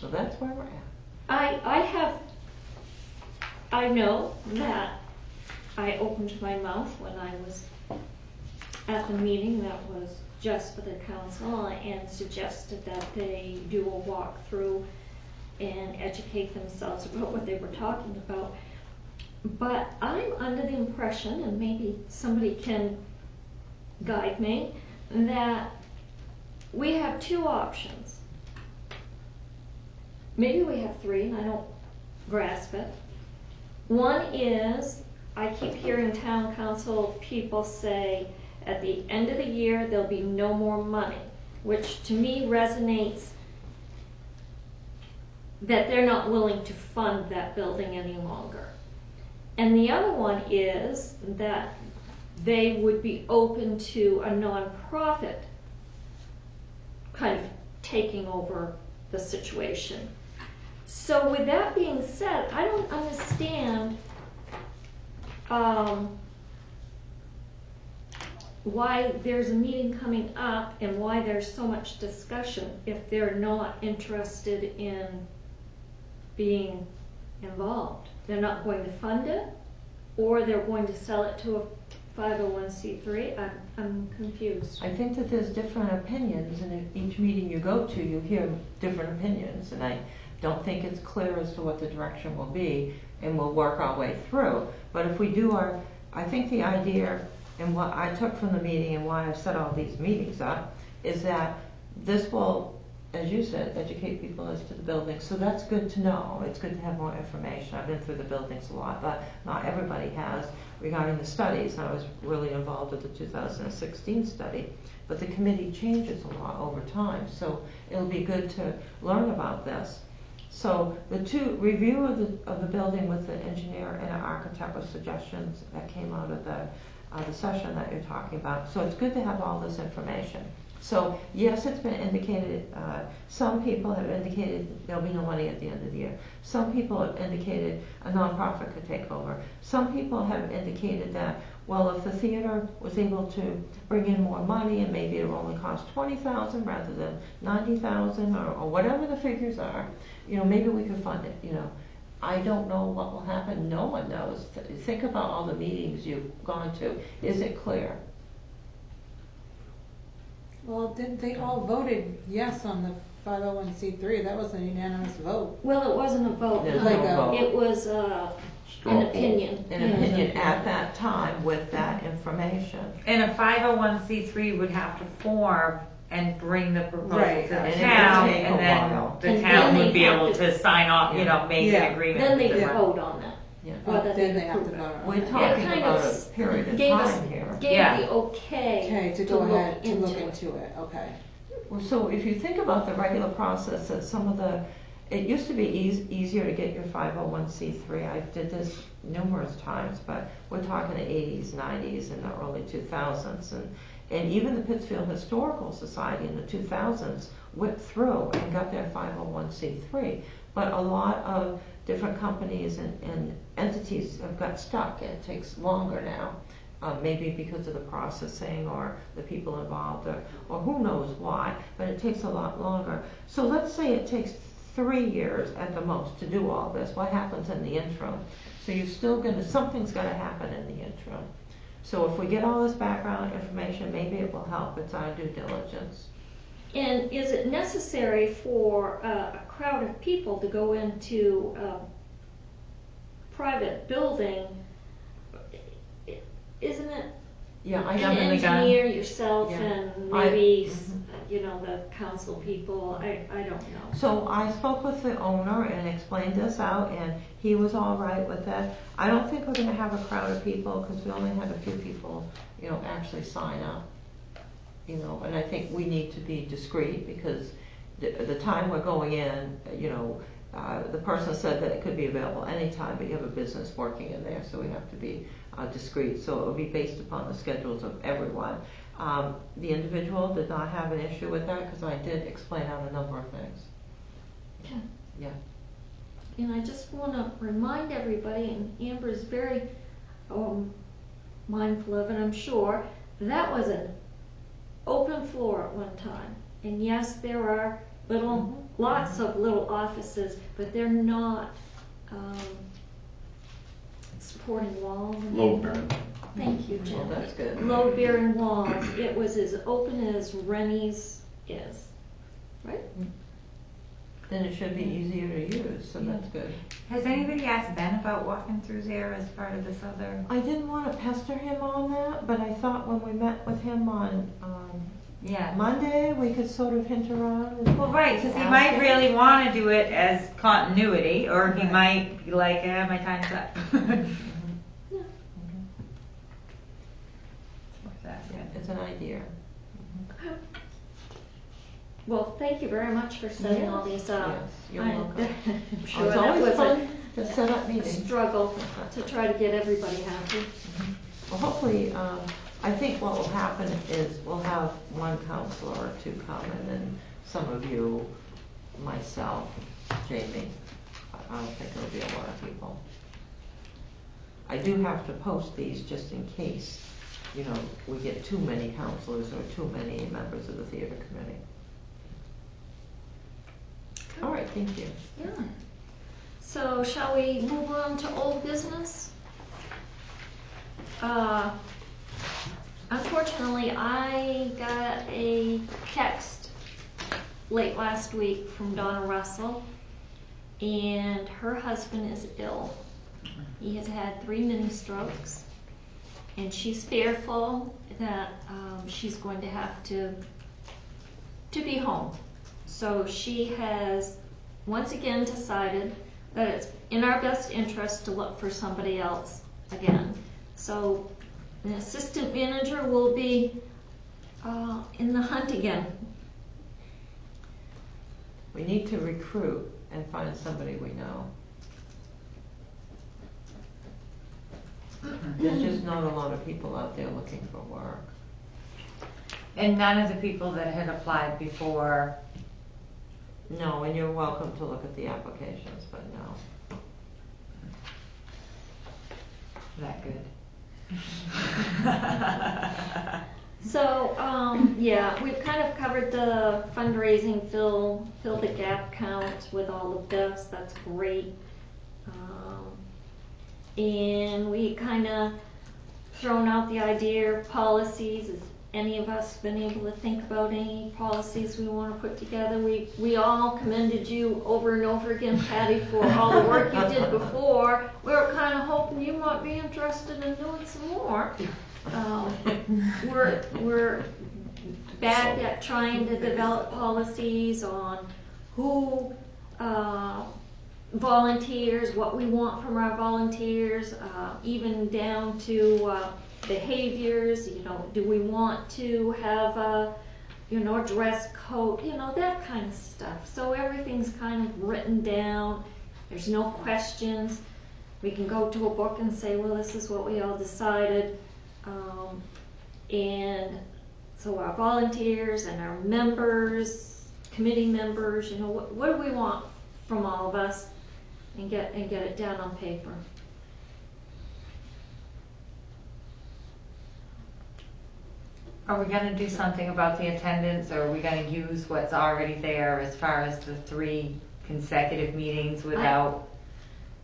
that's where we're at. I know that I opened my mouth when I was at the meeting that was just for the council and suggested that they do a walkthrough and educate themselves about what they were talking about. But I'm under the impression, and maybe somebody can guide me, that we have two options. Maybe we have three, and I don't grasp it. One is, I keep hearing town council people say, at the end of the year, there'll be no more money, which to me resonates that they're not willing to fund that building any longer. And the other one is that they would be open to a nonprofit kind of taking over the situation. So with that being said, I don't understand why there's a meeting coming up and why there's so much discussion if they're not interested in being involved. They're not going to fund it, or they're going to sell it to a 501c3. I'm confused. I think that there's different opinions, and at each meeting you go to, you hear different opinions, and I don't think it's clear as to what the direction will be, and we'll work our way through. But if we do I think the idea, and what I took from the meeting and why I set all these meetings up, is that this will, as you said, educate people as to the building. So that's good to know. It's good to have more information. I've been through the buildings a lot, but not everybody has regarding the studies. I was really involved with the 2016 study, but the committee changes a lot over time. So it'll be good to learn about this. So the review of the building with the engineer and an architect with suggestions that came out of the session that you're talking about. So it's good to have all this information. So yes, it's been indicated, some people have indicated there'll be no money at the end of the year. Some people have indicated a nonprofit could take over. Some people have indicated that, well, if the theater was able to bring in more money and maybe it will only cost $20,000 rather than $90,000 or whatever the figures are, maybe we could fund it, I don't know what will happen. No one knows. Think about all the meetings you've gone to. Is it clear? Well, they all voted yes on the 501c3. That was a unanimous vote. Well, it wasn't a vote. There's Like no vote. It was an opinion. An opinion at that time with that information. And a 501c3 would have to form and bring the proposal Right. to And the it would town, take a and then while. the And town then would be they'd have able to- to sign off, make Yeah. an agreement. Then they with could the- vote on that. Yeah. Whether Then they they have to approve vote it. on We're it. talking kind about of a period of gave us- time here. Gave Yeah. the okay Okay, to go ahead to look it. into it. Okay. Well, so if you think about the regular process, that it used to be easier to get your 501c3. I did this numerous times, but we're talking the 80s, 90s, and the early 2000s. And even the Pittsfield Historical Society in the 2000s went through and got their 501c3. But a lot of different companies and entities have got stuck, and it takes longer now. Maybe because of the processing or the people involved, or who knows why, but it takes a lot longer. So let's say it takes 3 years at the most to do all this. What happens in the interim? So you're still something's gonna happen in the interim. So if we get all this background information, maybe it will help. It's our due diligence. And is it necessary for a crowd of people to go into a private building? Isn't it Yeah, I an know. engineer, yourself, Yeah. and maybe, Mhm. you know, the council people? I don't know. So I spoke with the owner and explained this out, and he was all right with that. I don't think we're gonna have a crowd of people, because we only had a few people, you know, actually sign up. You know, and I think we need to be discreet, because the time we're going in, you know, the person said that it could be available anytime, but you have a business working in there, so we have to be discreet. So it will be based upon the schedules of everyone. The individual did not have an issue with that, because I did explain out a number of things. Okay. Yeah. And I just want to remind everybody, and Amber's very mindful of it, I'm sure, that was an open floor at one time. And yes, there are lots of little offices, but they're not supporting walls. Load bearing. Thank you, Jim. Well, that's good. Load bearing walls. It was as open as Rennie's is, right? Then it should be easier to use, so that's good. Has anybody asked Ben about walking through there as part of this other? I didn't want to pester him on that, but I thought when we met with him on Yeah. Monday, we could sort of hint around. Well, right, because he ask might him. really want to do it as continuity, or he Right. might be like, my time's up. Yeah. Worth asking. It's an idea. Well, thank you very much for setting all these up. Yes, you're I- welcome. I'm Oh, sure it's that always was fun to set up a meetings. struggle to try to get everybody happy. Well, hopefully, I think what will happen is we'll have one counselor or two come, and then some of you, myself, Jamie. I don't think it'll be a lot of people. I do have to post these just in case, you know, we get too many counselors or too many members of the theater committee. All right, thank you. Yeah. So shall we move on to old business? Unfortunately, I got a text late last week from Donna Russell, and her husband is ill. He has had 3 mini strokes, and she's fearful that she's going to have to be home. So she has once again decided that it's in our best interest to look for somebody else again. So the assistant manager will be in the hunt again. We need to recruit and find somebody we know. There's just not a lot of people out there looking for work. And none of the people that had applied before. No, and you're welcome to look at the applications, but no. That good. So, yeah, we've kind of covered the fundraising, fill the gap count with all of this. That's great. And we kind of thrown out the idea of policies. Has any of us been able to think about any policies we want to put together? We all commended you over and over again, Patty, for all the work you did before. We were kind of hoping you might be interested in doing some more. We're back at trying to develop policies on who volunteers, what we want from our volunteers, even down to behaviors. You know, do we want to have a dress code, that kind of stuff. So everything's kind of written down. There's no questions. We can go to a book and say, well, this is what we all decided. And so our volunteers and our members, committee members, what do we want from all of us? and get it down on paper. Are we gonna do something about the attendance, or are we gonna use what's already there as far as the 3 consecutive meetings without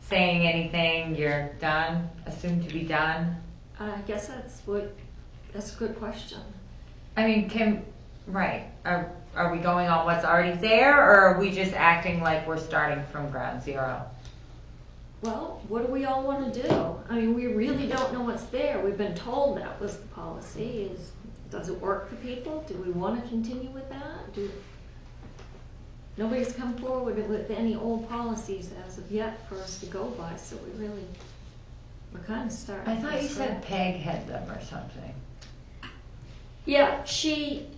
saying anything? You're done, assumed to be done? I guess that's a good question. I mean, right, are we going on what's already there, or are we just acting like we're starting from ground zero? Well, what do we all want to do? I mean, we really don't know what's there. We've been told that was the policy. Does it work for people? Do we want to continue with that? Nobody's come forward with any old policies as of yet for us to go by, so we're kind of starting. I thought from you said scratch. Peg had them or something. Yeah, she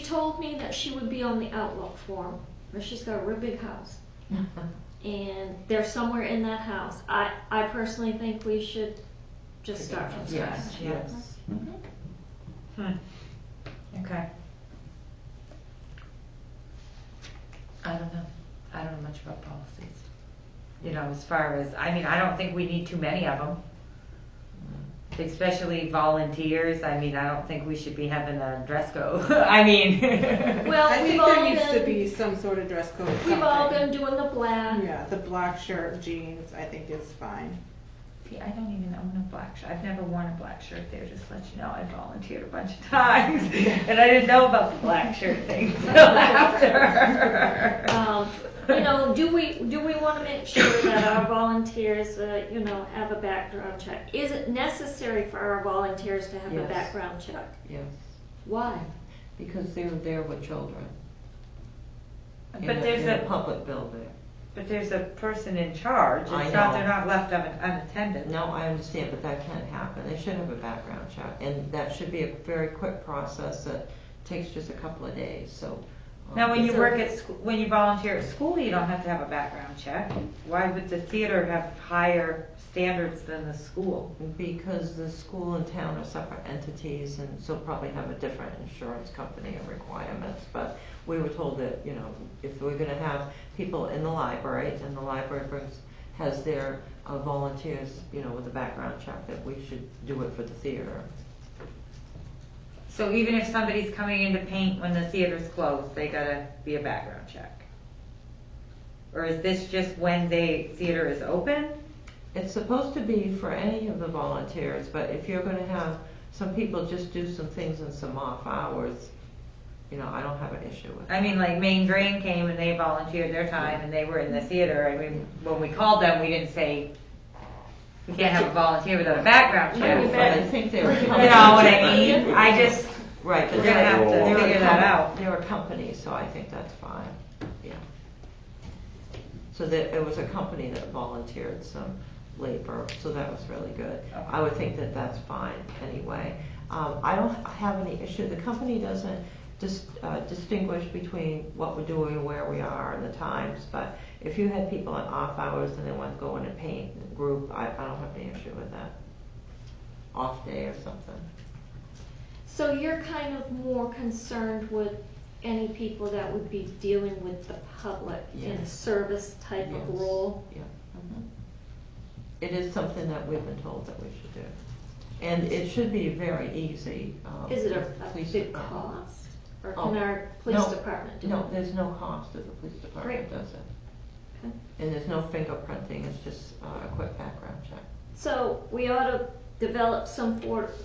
told me that she would be on the Outlook form, where she's got a real big house. And they're somewhere in that house. I personally think we should just start from scratch. Yes. Okay. I don't know. I don't know much about policies. You know, as far as, I mean, I don't think we need too many of them. Especially volunteers. I mean, I don't think we should be having a dress code. I mean. Well, I we've think all there needs to been, be some sort of dress code. we've all something. been doing the black. Yeah, the black shirt, jeans, I think is fine. See, I don't even own a black shirt. I've never worn a black shirt there, just to let you know. I volunteered a bunch of times. And I didn't know about the black shirt thing until after. You know, do we want to make sure that our volunteers, have a background check? Is it necessary for our volunteers to have a Yes. background check? Yes, Why? because they were there with children. But in there's a a public building. But there's a person in charge. I It's not, know. they're not left unattended. No, I understand, but that can't happen. They should have a background check, and that should be a very quick process that takes just a couple of days, so. Now, when you So- work at school, when you volunteer at school, you don't have to have a background check. Why would the theater have higher standards than the school? Because the school and town are separate entities, and so probably have a different insurance company and requirements, but we were told that, if we're gonna have people in the library, and the library has their volunteers, with a background check, that we should do it for the theater. So even if somebody's coming in to paint when the theater's closed, they gotta be a background check? Or is this just when the theater is open? It's supposed to be for any of the volunteers, but if you're gonna have some people just do some things in some off hours, I don't have an issue with that. I mean, like Main Drain came and they volunteered their time and they were in the theater. I mean, when we called them, we didn't say, we can't have a volunteer without a background check. But I think they were. You know what I mean? I just, Right, but we're gonna have to They're a figure that out. They're a company, so I think that's fine, yeah. So it was a company that volunteered some labor, so that was really good. Okay. I would think that that's fine anyway. I don't have any issue, the company doesn't distinguish between what we're doing, where we are, and the times, but if you had people on off hours and they want to go in and paint in a group, I don't have any issue with that. Off day or something. So you're kind of more concerned with any people that would be dealing with the public in a Yes. service type Yes. of role? Yeah. Mhm. It is something that we've been told that we should do. And it should be very easy. Is it a police big department. cost? Or Oh, can our police no, department do it? No, there's no cost if the police department Great. does it. Okay. And there's no fingerprinting, it's just a quick background check. So we ought to develop some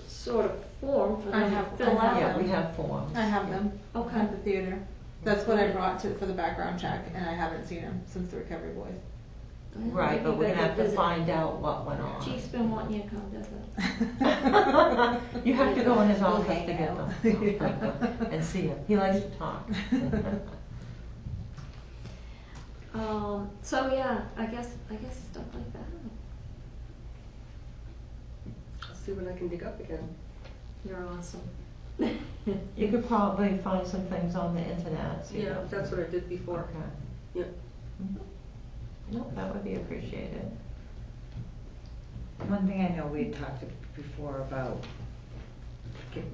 sort of form for I them have- to fill I have out. Yeah, we have forms. I have them Okay. at the theater. That's what I brought for the background check, and I haven't seen them since the Recovery Boys. Right, but You we're gonna better have to visit. find out what went on. Chief's been wanting you to come visit. You have to go in his We'll office to hang get out. them. And see him, he likes to talk. So yeah, I guess stuff like that. I'll see what I can dig up again. You're awesome. You could probably find some things on the internet. see Yeah, what- that's what I did before. Okay. Yep. Mhm. No, that would be appreciated. One thing I know we had talked before about,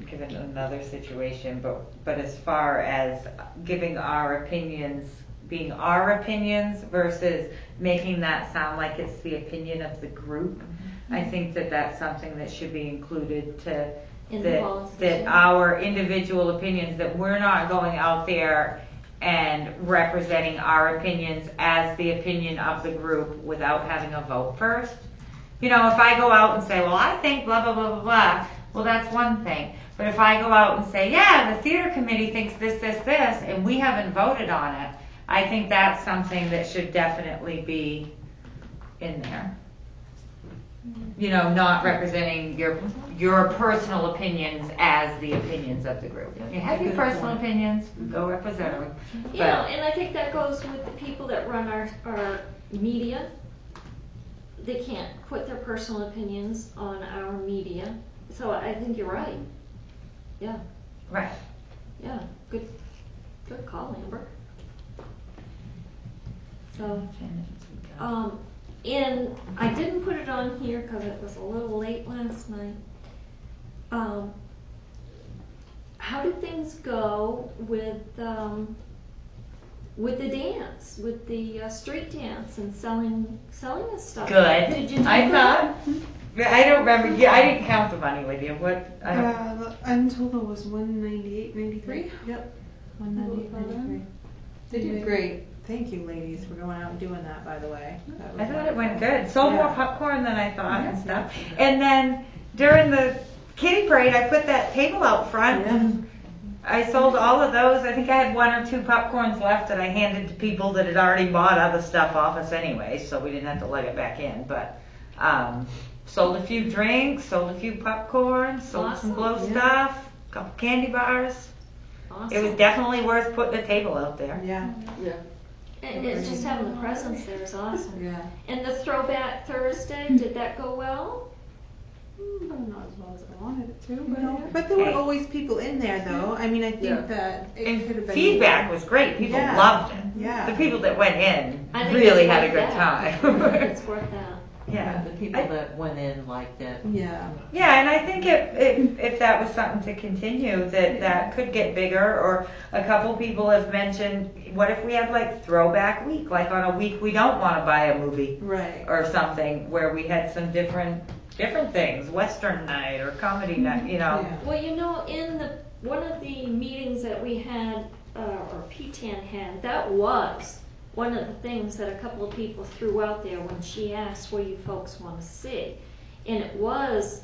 given another situation, but as far as giving our opinions being our opinions versus making that sound like it's the opinion of the group. I think that that's something that should be included to In the policy. that our individual opinions, that we're not going out there and representing our opinions as the opinion of the group without having a vote first. You know, if I go out and say, well, I think blah, blah, blah, blah, blah, well, that's one thing. But if I go out and say, yeah, the theater committee thinks this, this, this, and we haven't voted on it, I think that's something that should definitely be in there. You know, not representing your personal opinions as the opinions of the group. You have your personal opinions, go represent them. Yeah, and I think that goes with the people that run our media. They can't put their personal opinions on our media. So I think you're right. Yeah, Right. yeah, good call, Amber. So, and I didn't put it on here because it was a little late last night. How do things go with the dance, with the street dance and selling the stuff? Good. Did you do I good? thought. I don't remember. Yeah, I didn't count the money with you. What? The untotal was $198.93. Yep. 198.93. They did great. Thank you, ladies, for going out and doing that, by the way. That was I thought it wonderful. went good. Sold more Yeah. popcorn than I thought and stuff. And then during the kitty parade, I put that table out front. Yeah. I sold all of those. I think I had 1 or 2 popcorns left that I handed to people that had already bought other stuff off us anyway, so we didn't have to let it back in. But sold a few drinks, sold a few popcorn, sold some glow Awesome. stuff, a couple candy bars. Awesome. It was definitely worth putting a table out there. Yeah. Yeah. And it's just having the presence there is awesome. Yeah. And the Throwback Thursday, did that go well? Not as well as I wanted it to, but But there were Hey. always people in there, though. I mean, I think Yeah. that it And could have been. feedback was great. People Yeah. loved it. Yeah. The people that went in I think really it's had a worth good that. time. It's worth that. Yeah. The people that went in liked it. Yeah. Yeah, and I think if that was something to continue, that could get bigger. Or a couple people have mentioned, what if we had like throwback week, like on a week we don't want to buy a movie Right. or something, where we had some different things, Western night or comedy night, you know. Yeah. Well, you know, in one of the meetings that we had, or PTAN had, that was one of the things that a couple of people threw out there when she asked what you folks want to see. And it was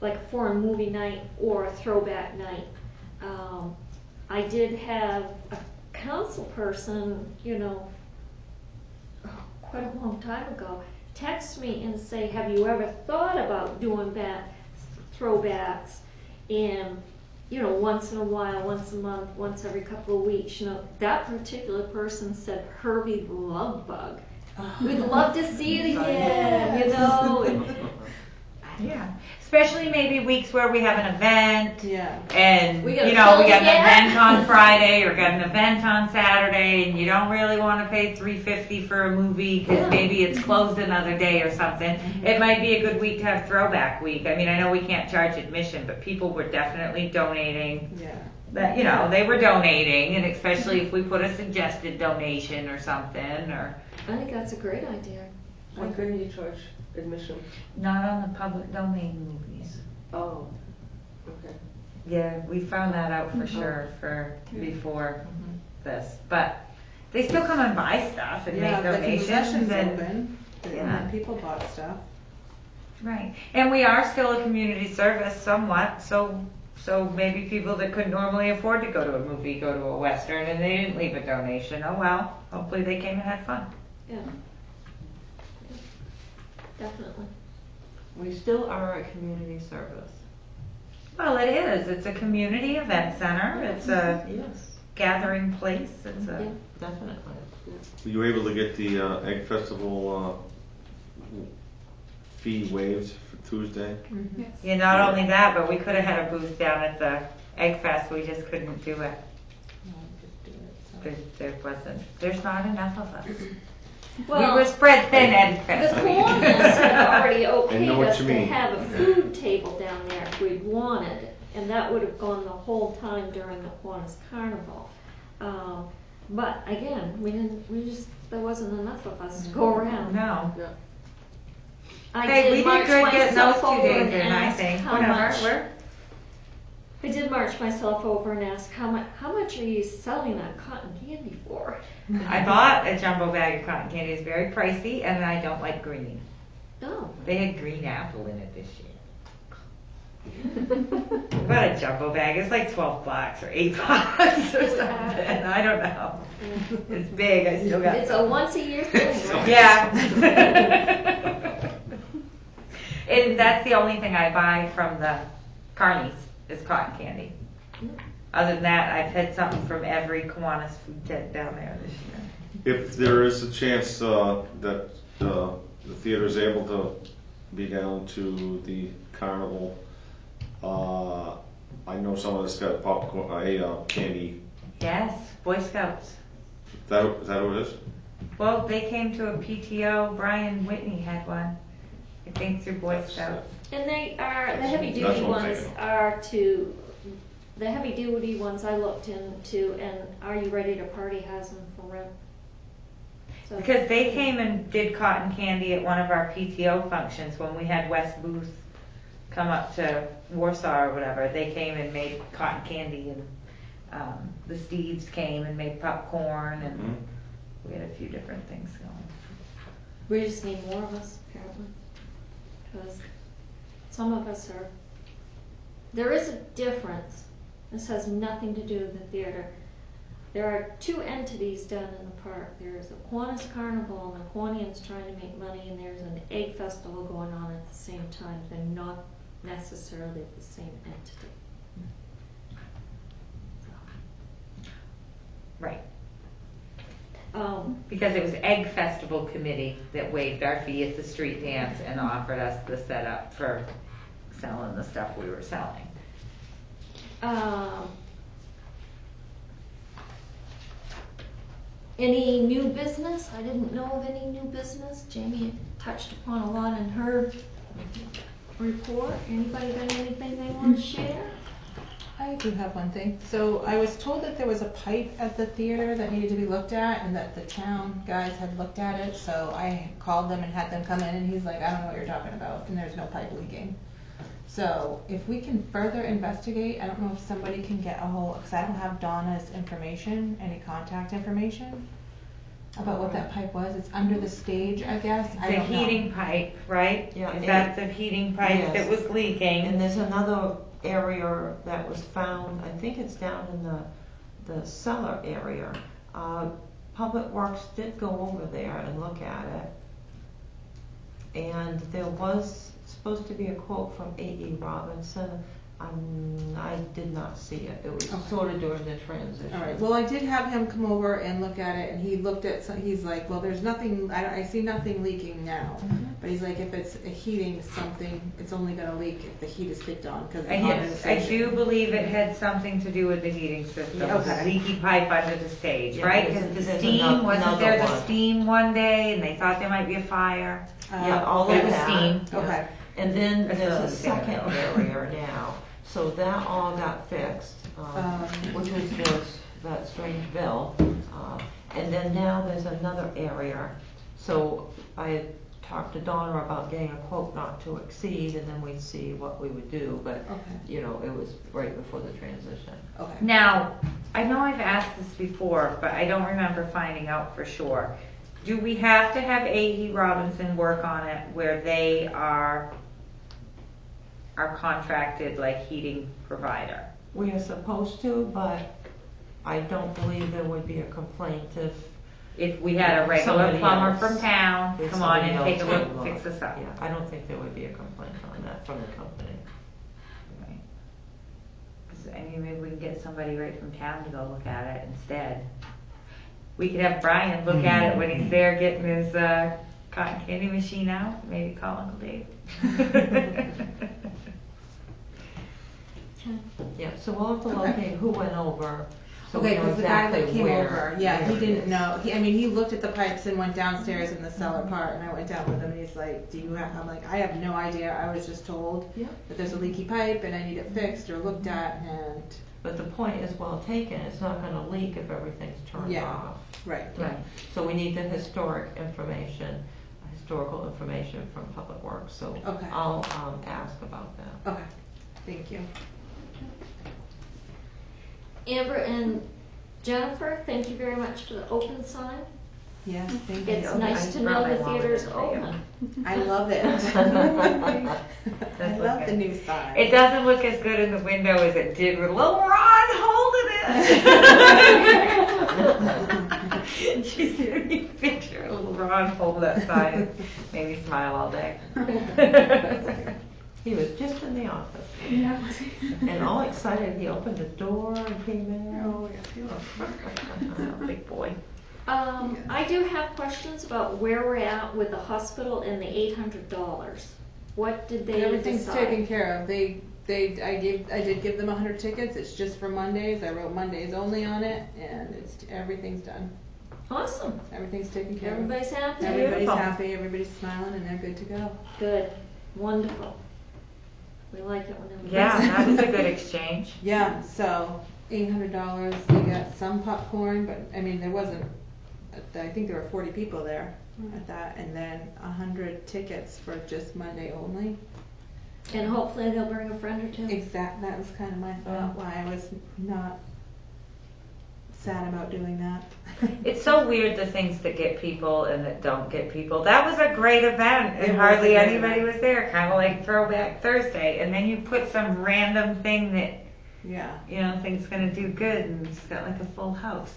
like a foreign movie night or a throwback night. I did have a council person, you know, quite a long time ago, text me and say, have you ever thought about doing throwbacks and, you know, once in a while, once a month, once every couple of weeks, you know. That particular person said Herbie the Love Bug. We'd love to see it again, you know. and- Yeah. Especially maybe weeks where we have an event. Yeah. And, We got you a know, we film got an yet? event on Friday or got an event on Saturday, and you don't really want to pay $3.50 for a movie because Yeah. maybe it's closed another day or something. It might be a good week to have throwback week. I mean, I know we can't charge admission, but people were definitely donating. Yeah. That, you know, they were donating, and especially if we put a suggested donation or something, or I think that's a great idea. What do you charge admission? not on the public domain movies. Oh, okay. Yeah, we found that out for sure before this, but they still come and buy stuff and Yeah, make the donations concession's and open. Yeah. And people bought stuff. right. And we are still a community service somewhat, so maybe people that could normally afford to go to a movie go to a Western and they didn't leave a donation. Oh well, hopefully they came and had fun. Yeah. Definitely. We still are a community service. Well, it is. It's a community event center. It's a Yes, gathering place. It's a Yeah. definitely. Were you able to get the Egg Festival fee waived for Tuesday? Yes. Yeah, not only that, but we could have had a booth down at the Egg Fest. We just couldn't do it. No, just do it, so. There's not enough of us. Well, we were spread thin at the Fest week. Kiwanis had already I know okayed what us you to mean. have a food table down there if we'd wanted, and that would have gone the whole time during the Kiwanis Carnival. But again, there wasn't enough of us to go around. No. Yeah. I Hey, we did march good getting those myself 2 over days and in, I ask think. how Whatever, much- we're. I did march myself over and ask how much are you selling that cotton candy for? I bought a jumbo bag of cotton candy. It's very pricey, and I don't like green. Oh, They had green apple in it this year. I bought a jumbo bag. It's like $12 or $8 or something. I don't know. It's big. I still got it's a some. once a year thing, right? Yeah. And that's the only thing I buy from the Carnies is cotton candy. Other than that, I've had something from every Kiwanis food tent down there this year. If there is a chance that the theater's able to be down to the carnival, I know someone that's got candy. Yes, Boy Scouts. Is that what it is? Well, they came to a PTO. Brian Whitney had one. I think through Boy Scouts. And they are, the heavy That's duty what I'm ones thinking. are the heavy duty ones I looked into, and Are You Ready to Party has them for rent. So- Because they came and did cotton candy at one of our PTO functions when we had West Booth come up to Warsaw or whatever. They came and made cotton candy, and the Steves came and made popcorn, and Mhm. we had a few different things going. We just need more of us, apparently. Because some of us are, there is a difference. This has nothing to do with the theater. There are 2 entities down in the park. There's the Kiwanis Carnival, and the Kiwanians trying to make money, and there's an egg festival going on at the same time. They're not necessarily the same entity. Right. Um, Because it was Egg Festival Committee that waived our fee at the street dance and offered us the setup for selling the stuff we were selling. Any new business? I didn't know of any new business. Jamie had touched upon a lot in her report. Anybody got anything they want to share? I do have one thing. So I was told that there was a pipe at the theater that needed to be looked at, and that the town guys had looked at it. So I called them and had them come in, and he's like, I don't know what you're talking about, and there's no pipe leaking. So if we can further investigate, I don't know if somebody can get a hold, because I don't have Donna's information, any contact information about what that pipe was. It's under the stage, I guess. I The don't know. heating pipe, right? Yeah, Is and- that the heating pipe Yes. that was leaking? And there's another area that was found, I think it's down in the cellar area. Public Works did go over there and look at it. And there was supposed to be a quote from A.E. Robinson. I did not see it. It was Okay. sort of during the transition. All right. Well, I did have him come over and look at it, and he looked at some. He's like, "Well, there's nothing. I see nothing leaking now." But he's like, "If it's a heating something, it's only going to leak if the heat is kicked on because I do believe it had something to do with the heating system. Yeah, okay. The leaky pipe under the stage, Yeah, right? there's- Because the there's steam, wasn't another there the one. steam one day and they thought there might be a fire? Yeah, all It of was that. steam. Yeah. Okay. And then That's there's what a I'm saying. second area now, so that all got fixed, which was just that strange bill. And then now there's another area, so I had talked to Donna about getting a quote not to exceed, and then we'd see what we would do, but, Okay. you know, it was right before the transition. Okay. Now, I know I've asked this before, but I don't remember finding out for sure. Do we have to have A.E. Robinson work on it where they are contracted like heating provider? We are supposed to, but I don't believe there would be a complaint If we had a regular Somebody plumber else. from town, if come on somebody and take a else look, came fix this up. Yeah, I don't think there would be a complaint on that from the company. Right. 'Cause, I mean, maybe we can get somebody right from town to go look at it instead. We could have Brian look at it when he's there getting his cotton candy machine out. Maybe call Uncle Dave. Yeah, so we'll have to Okay. locate who went over, so we Okay, know because the guy exactly that came where. over, yeah, where he it didn't is. know. I mean, he looked at the pipes and went downstairs in the cellar part, and I went down with him, and he's like, "Do you have?" I'm like, "I have no idea. I was just told Yeah. that there's a leaky pipe and I need it fixed or looked at, and But the point is well taken, it's not gonna leak if everything's turned Yeah. off. Right. Right. So we need the historical information from Public Works, so Okay. I'll ask about that. Okay, thank you. Amber and Jennifer, thank you very much for the open sign. Yes, thank you. It's nice to know the theater's open. I love it. I love the new sign. It doesn't look as good in the window as it did with little Ron holding it. She sent me a picture of little Ron holding that sign. Made me smile all day. He was just in the office, Yeah. and all excited, he opened the door and came in. Oh, yes, you are. Big boy. I do have questions about where we're at with the hospital and the $800. What did they Everything's decide? taken care of. I did give them 100 tickets. It's just for Mondays. I wrote Mondays only on it, and everything's done. Awesome. Everything's taken care of. Everybody's happy? Everybody's Beautiful. happy. Everybody's smiling, and they're good to go. Good. Wonderful. We like it when everybody's Yeah, that was a good exchange. Yeah. So $800. We got some popcorn, but I mean there wasn't. I think there were 40 people there at that, and then 100 tickets for just Monday only. And hopefully they'll bring a friend or two. That was kind of my thought, why I was not sad about doing that. It's so weird the things that get people and that don't get people. That was a great event It and was hardly a great anybody event. was there, kind of like Throwback Thursday. And then you put some random thing that, Yeah. you know, think's going to do good and it's got like a full house.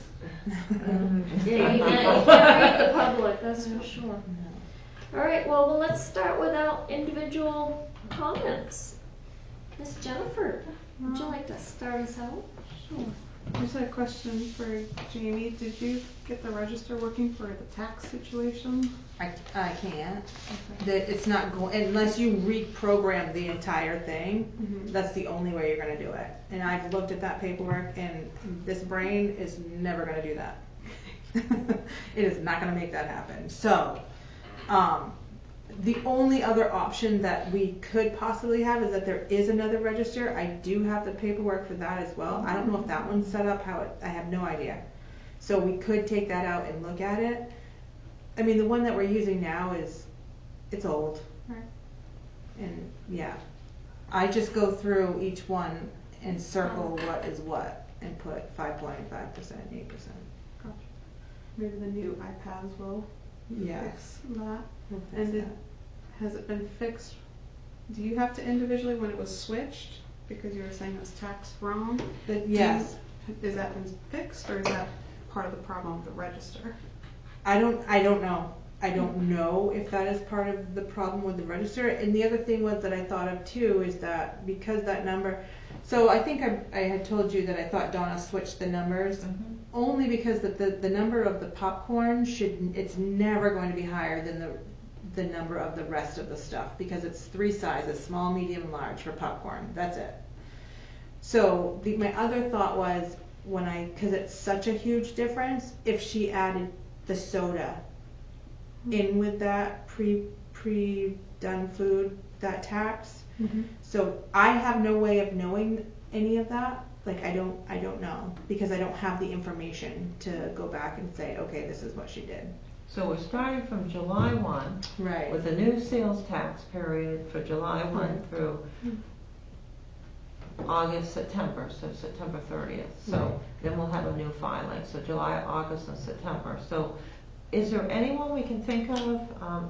Yeah, you can't read the public, that's for sure. All right, well, let's start with our individual comments. Miss Jennifer, would you like to start us out? Sure. I just had a question for Jamie. Did you get the register working for the tax situation? I can't. That it's not going unless you reprogram the entire thing. Mhm. That's the only way you're gonna do it. And I've looked at that paperwork, and this brain is never gonna do that. It is not gonna make that happen. So, the only other option that we could possibly have is that there is another register. I do have the paperwork for that as well. I don't know if that one's set up, I have no idea. So we could take that out and look at it. I mean, the one that we're using now it's old. Right. And yeah, I just go through each one and circle what is what and put 5.5%, 8%. Gotcha. Maybe the new iPads will Yeah. fix that. We'll fix And that. has it been fixed? Do you have to individually when it was switched? Because you were saying it was taxed wrong. Yes. Is that been fixed or is that part of the problem of the register? I don't know. I don't know if that is part of the problem with the register. And the other thing was that I thought of too is that because that number, so I think I had told you that I thought Donna switched the numbers only because the number of the popcorn it's never going to be higher than the number of the rest of the stuff because it's 3 sizes, small, medium, large for popcorn. That's it. So my other thought was because it's such a huge difference, if she added the soda in with that pre-done food, that tax. So I have no way of knowing any of that. Like I don't know because I don't have the information to go back and say, okay, this is what she did. So we're starting from July 1 Right. with a new sales tax period for July 1 through August, September, so September 30th. So then we'll have a new filing, so July, August, and September. So is there anyone we can think of?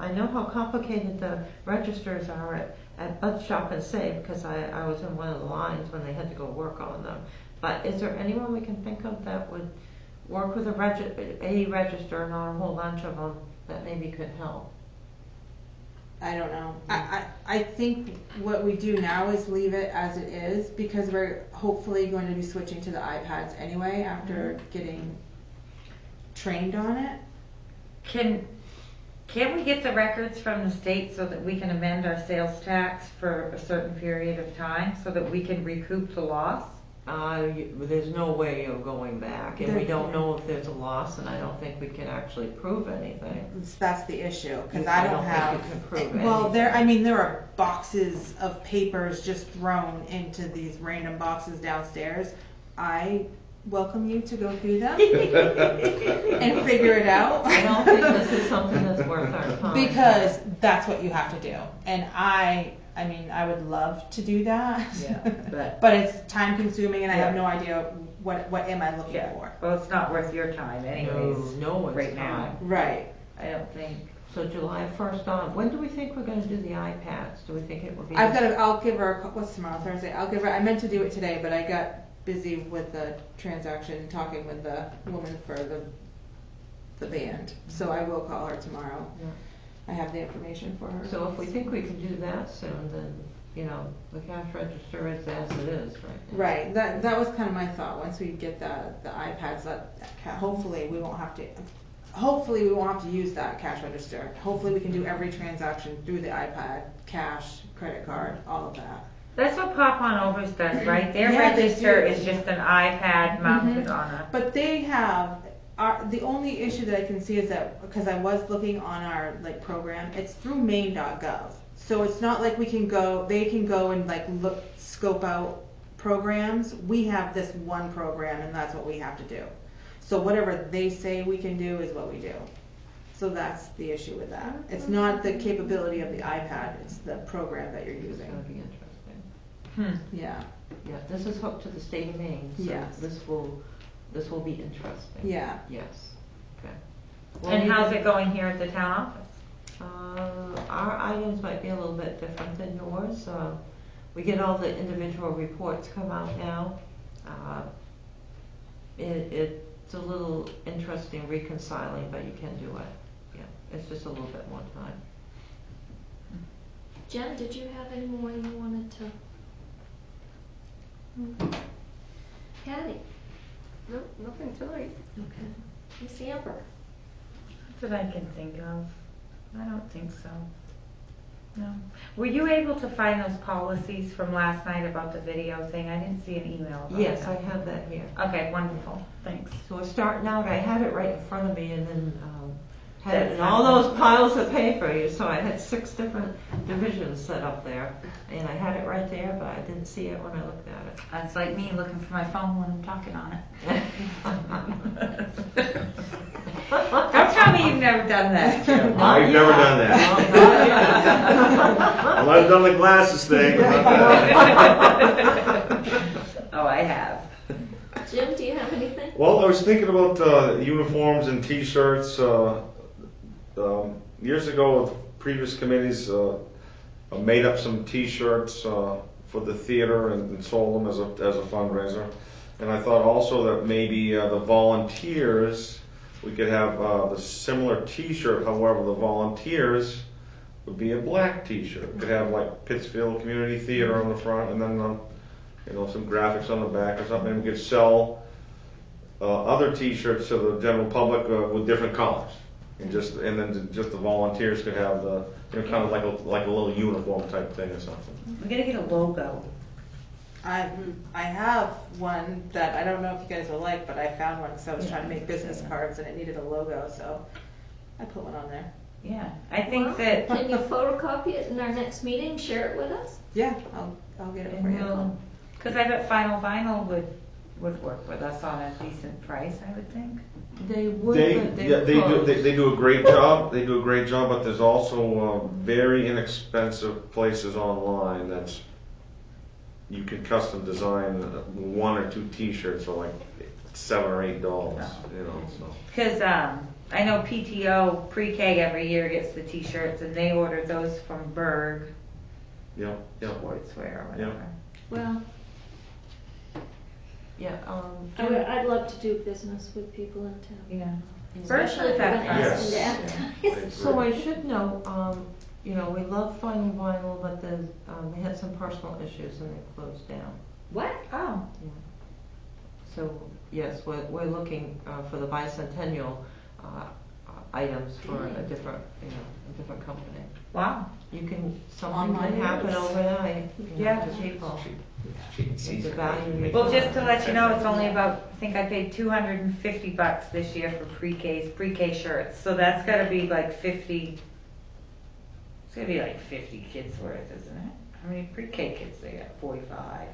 I know how complicated the registers are at Bud Shop and Save because I was in one of the lines when they had to go work on them. But is there anyone we can think of that would work with a register, not a whole bunch of them, that maybe could help? I don't know. I think what we do now is leave it as it is because we're hopefully going to be switching to the iPads anyway after getting trained on it. Can we get the records from the state so that we can amend our sales tax for a certain period of time so that we can recoup the loss? There's no way of going back, and we don't know if there's a loss, and I don't think we can actually prove anything. That's the issue because I I don't don't think have. you can prove Well, anything. there are boxes of papers just thrown into these random boxes downstairs. I welcome you to go through them and figure it out. I don't think this is something that's worth our time. Because that's what you have to do. And I mean, I would love to do that. Yeah, but- but it's time consuming and I have Yeah. no idea what am I looking Yeah, for. well, it's not worth your time anyways. No one's right now. time. Right. I don't think. So July 1st on, when do we think we're gonna do the iPads? Do we think it will be? I'll give her, what's tomorrow, Thursday? I meant to do it today, but I got busy with the transaction, talking with the woman for the band. So I will call her tomorrow. Yeah. I have the information for her. So if we think we can do that soon, then, you know, the cash register is as it is right now. Right, that was kind of my thought, once we get the iPads, hopefully we won't have to use that cash register. Hopefully we can do every transaction through the iPad, cash, credit card, all of that. That's what Pop On Overs does, right? Their Yeah, they register do. is just an iPad mounted Mhm. on a. But they have, the only issue that I can see is that, because I was looking on our like program, it's through maine.gov. So it's not like they can go and like look, scope out programs. We have this one program and that's what we have to do. So whatever they say we can do is what we do. So that's the issue with that. It's not the capability of the iPad, it's the program that you're It's using. gonna be interesting. Yeah, Yeah, this is hooked to the state of Maine, so Yes. this will be interesting. yeah. Yes, okay. And how's it going here at the town office? Our items might be a little bit different than yours. We get all the individual reports come out now. It's a little interesting reconciling, but you can do it. Yeah, it's just a little bit more time. Jen, did you have any more you wanted to? Patty? No, nothing tonight. Okay. Miss Amber? That's what I can think of. I don't think so. No. Were you able to find those policies from last night about the video thing? I didn't see an email about Yes, that. I have that here. Okay, wonderful. Thanks. So we're starting out, I had it right in front of me and then had it in all those piles of paper. So I had 6 different divisions set up there. And I had it right there, but I didn't see it when I looked at it. That's like me looking for my phone when I'm talking on it. Don't tell me you've never done that, Joe. I've never done that. Well, I've done the glasses thing. Oh, I have. Jim, do you have anything? Well, I was thinking about uniforms and T-shirts. Years ago, previous committees made up some T-shirts for the theater and sold them as a fundraiser. And I thought also that maybe the volunteers, we could have the similar T-shirt. However, the volunteers would be a black T-shirt. We could have like Pittsfield Community Theater on the front, and then some graphics on the back or something. And we could sell other T-shirts to the general public with different colors, and then just the volunteers could have the kind of like a little uniform type thing or something. We're gonna get a logo. I have one that I don't know if you guys will like, but I found one because I was trying to make business cards and it needed a logo, so I put one on there. Yeah, I think Well, that. Can you photocopy it in our next meeting, share it with us? Yeah, I'll get it for you. Because I bet Final Vinyl would work with us on a decent price, I would think. They would, but They do a great job. They do a great job, but there's also very inexpensive places online that's you can custom design 1 or 2 T-shirts for like $7 or $8. So. Because I know PTO pre-K every year gets the T-shirts, and they order those from Berg Yeah. Sportswear or whatever. Well, yeah. I'd love to do business with people in town. Yeah. Especially if we're gonna ask them to Yes. advertise. So I should know, we love Final Vinyl, but they had some personal issues and they closed down. What? Oh. Yeah. So yes, we're looking for the bicentennial items for a different company. Wow. Something Online can happen orders. overnight. Yeah. To people. It's a value. Well, just to let you know, it's only about, I think I paid $250 this year for pre-K shirts. So that's got to be like 50. It's gonna be like 50 kids worth, isn't it? How many pre-K kids they got? 45.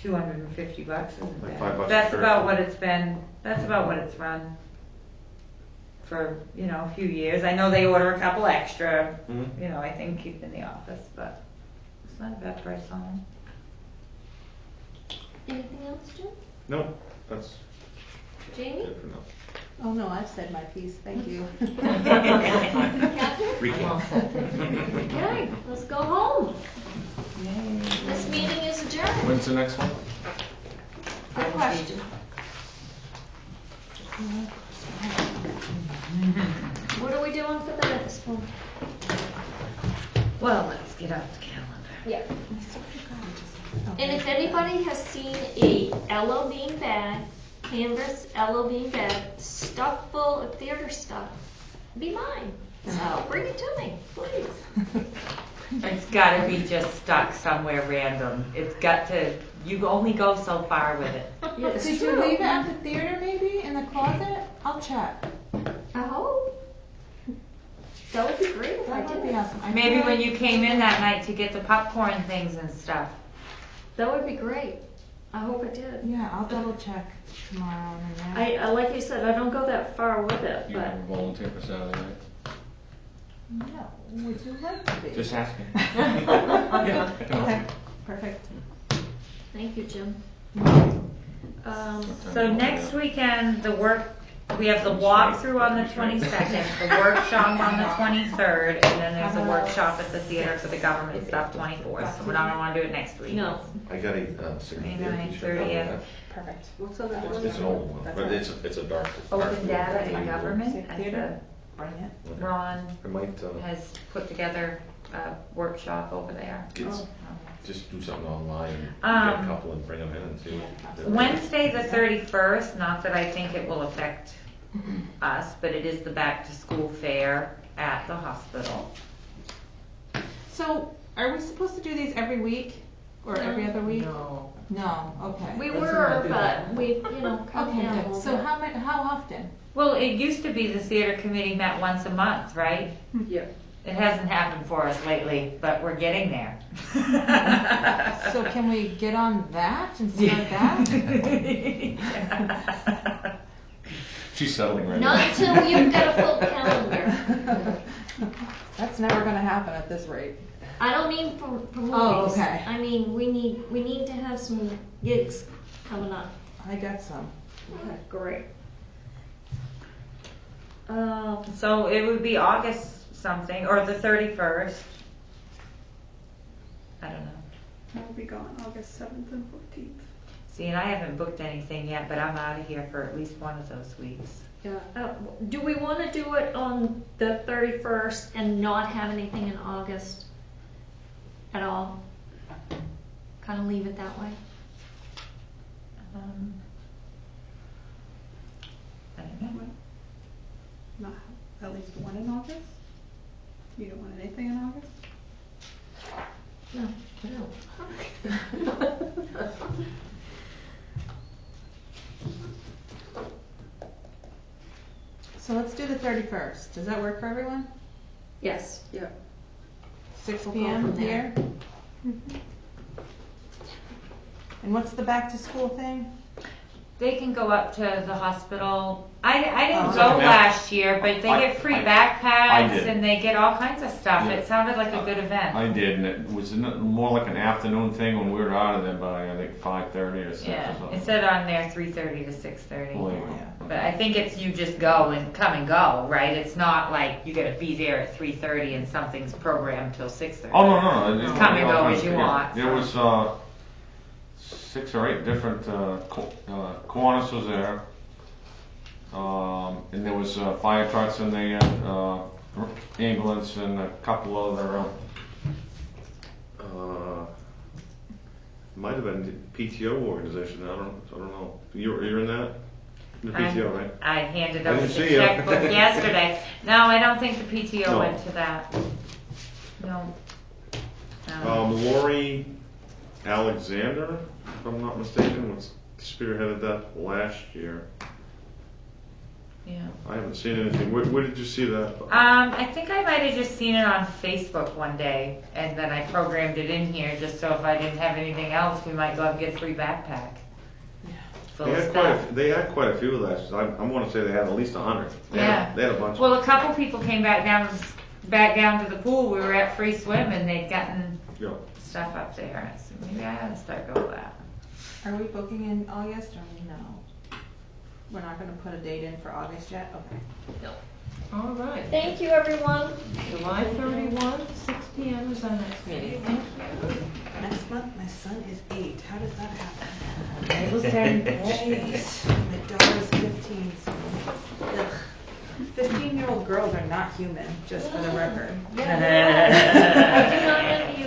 $250, isn't Like it? $5 a That's shirt. about what it's been, that's about what it's run for, a few years. I know they order a couple extra, Mhm. I think keep in the office, but it's not a bad price on them. Anything else, Jim? No, that's Jamie? it for now. Oh, no, I've said my piece, thank you. Catherine? I'm all set. Okay, let's go home. Yay. This meeting is adjourned. When's the next one? Good question. What are we doing for the next one? Well, let's get out the calendar. Yeah. And if anybody has seen a LO bean bag, canvas LO bean bag, stuffed full of theater stuff, be mine. So bring it to me, please. It's gotta be just stuck somewhere random. It's got to, you only go so far with it. Yeah, it's Did you true. leave it at the theater maybe, in the closet? I'll check. I hope. That would be great if I That would did. be awesome. I Maybe tried- when you came in that night to get the popcorn things and stuff. That would be great. I hope I did. Yeah, I'll double check tomorrow and then. I like you said, I don't go that far with it, You but have a volunteer for Saturday night? No, would you like to be? Just asking. Yeah, I can help Okay, you. perfect. thank you, Jim. So next weekend, we have the walkthrough on the 22nd, the workshop on the 23rd, and then there's a workshop at the theater for the government stuff 24th. So we're not gonna wanna do it next week. No. I got a 29th, t-shirt. 30th. Perfect. What's on that It's one? an old one, but it's a dark. Open data in dark- government, and Theater? Bring it. Ron I might has put together a workshop over there. just do something online and get a Um, couple and bring them in and see what. Wednesday the 31st, not that I think it will affect us, but it is the back to school fair at the hospital. So, are we supposed to do these every week? Or every other week? No. No, okay. We Let's were, not do but that. we, cut Okay, down a good. little So bit. how often? Well, it used to be the theater committee met once a month, right? Yeah. It hasn't happened for us lately, but we're getting there. So can we get on that and start that? She's settling right Not now. until you've got a full calendar. That's never gonna happen at this rate. I don't mean for movies. Oh, okay. I mean, we need to have some gigs coming up. I got some. Okay, great. So it would be August something, or the 31st. I don't know. I will be gone August 7th and 14th. See, and I haven't booked anything yet, but I'm out of here for at least one of those weeks. Do we want to do it on the 31st and not have anything in August at all? Kind of leave it that way? I don't know. Not at least one in August? You don't want anything in August? No, So let's do the 31st. Does that work for everyone? Yes. Yeah. 6 We'll go p.m. from there. here? And what's the back to school thing? They can go up to the hospital. I didn't Oh. go last year, but they get free I backpacks did. and they get all kinds of stuff. Yeah. It sounded like a good event. I did, and it was more like an afternoon thing when we were out of there by, I think, 5:30 or 6 or Yeah, something. it said on there 3:30 to 6:30. Well, anyway. But I think it's you just go and come and go, right? It's not like you gotta be there at 3:30 and something's programmed till 6:30. Oh, no. Just come and go as you want. There was 6 or 8 different Kiwanis was there. And there was fire trucks and they had ambulance and a couple other. Might have been the PTO organization. I don't know. You're in that? The PTO, right? I handed I over didn't the see ya. checkbook yesterday. No, I don't think the PTO No. went to that. No. Lori Alexander, if I'm not mistaken, was spearheaded that last year. Yeah. I haven't seen anything. Where did you see that? I think I might have just seen it on Facebook one day, and then I programmed it in here just so if I didn't have anything else, we might go out and get a free backpack. Full They of had stuff. they had quite a few of that. I want to say they had at least 100. They Yeah. had a bunch. Well, a couple people came back down to the pool. We were at free swim, and they'd gotten Yeah. stuff up there. So maybe I ought to start going with that. Are we booking in August or no? We're not gonna put a date in for August yet? Okay. All right. Thank you, everyone. July 31, 6 p.m. is our next meeting. Thank you. Next month, my son is 8. How does that happen? Mabel's turning My daughter's 15, so. Ugh. 15-year-old girls are not human, just for the record. I do not envy you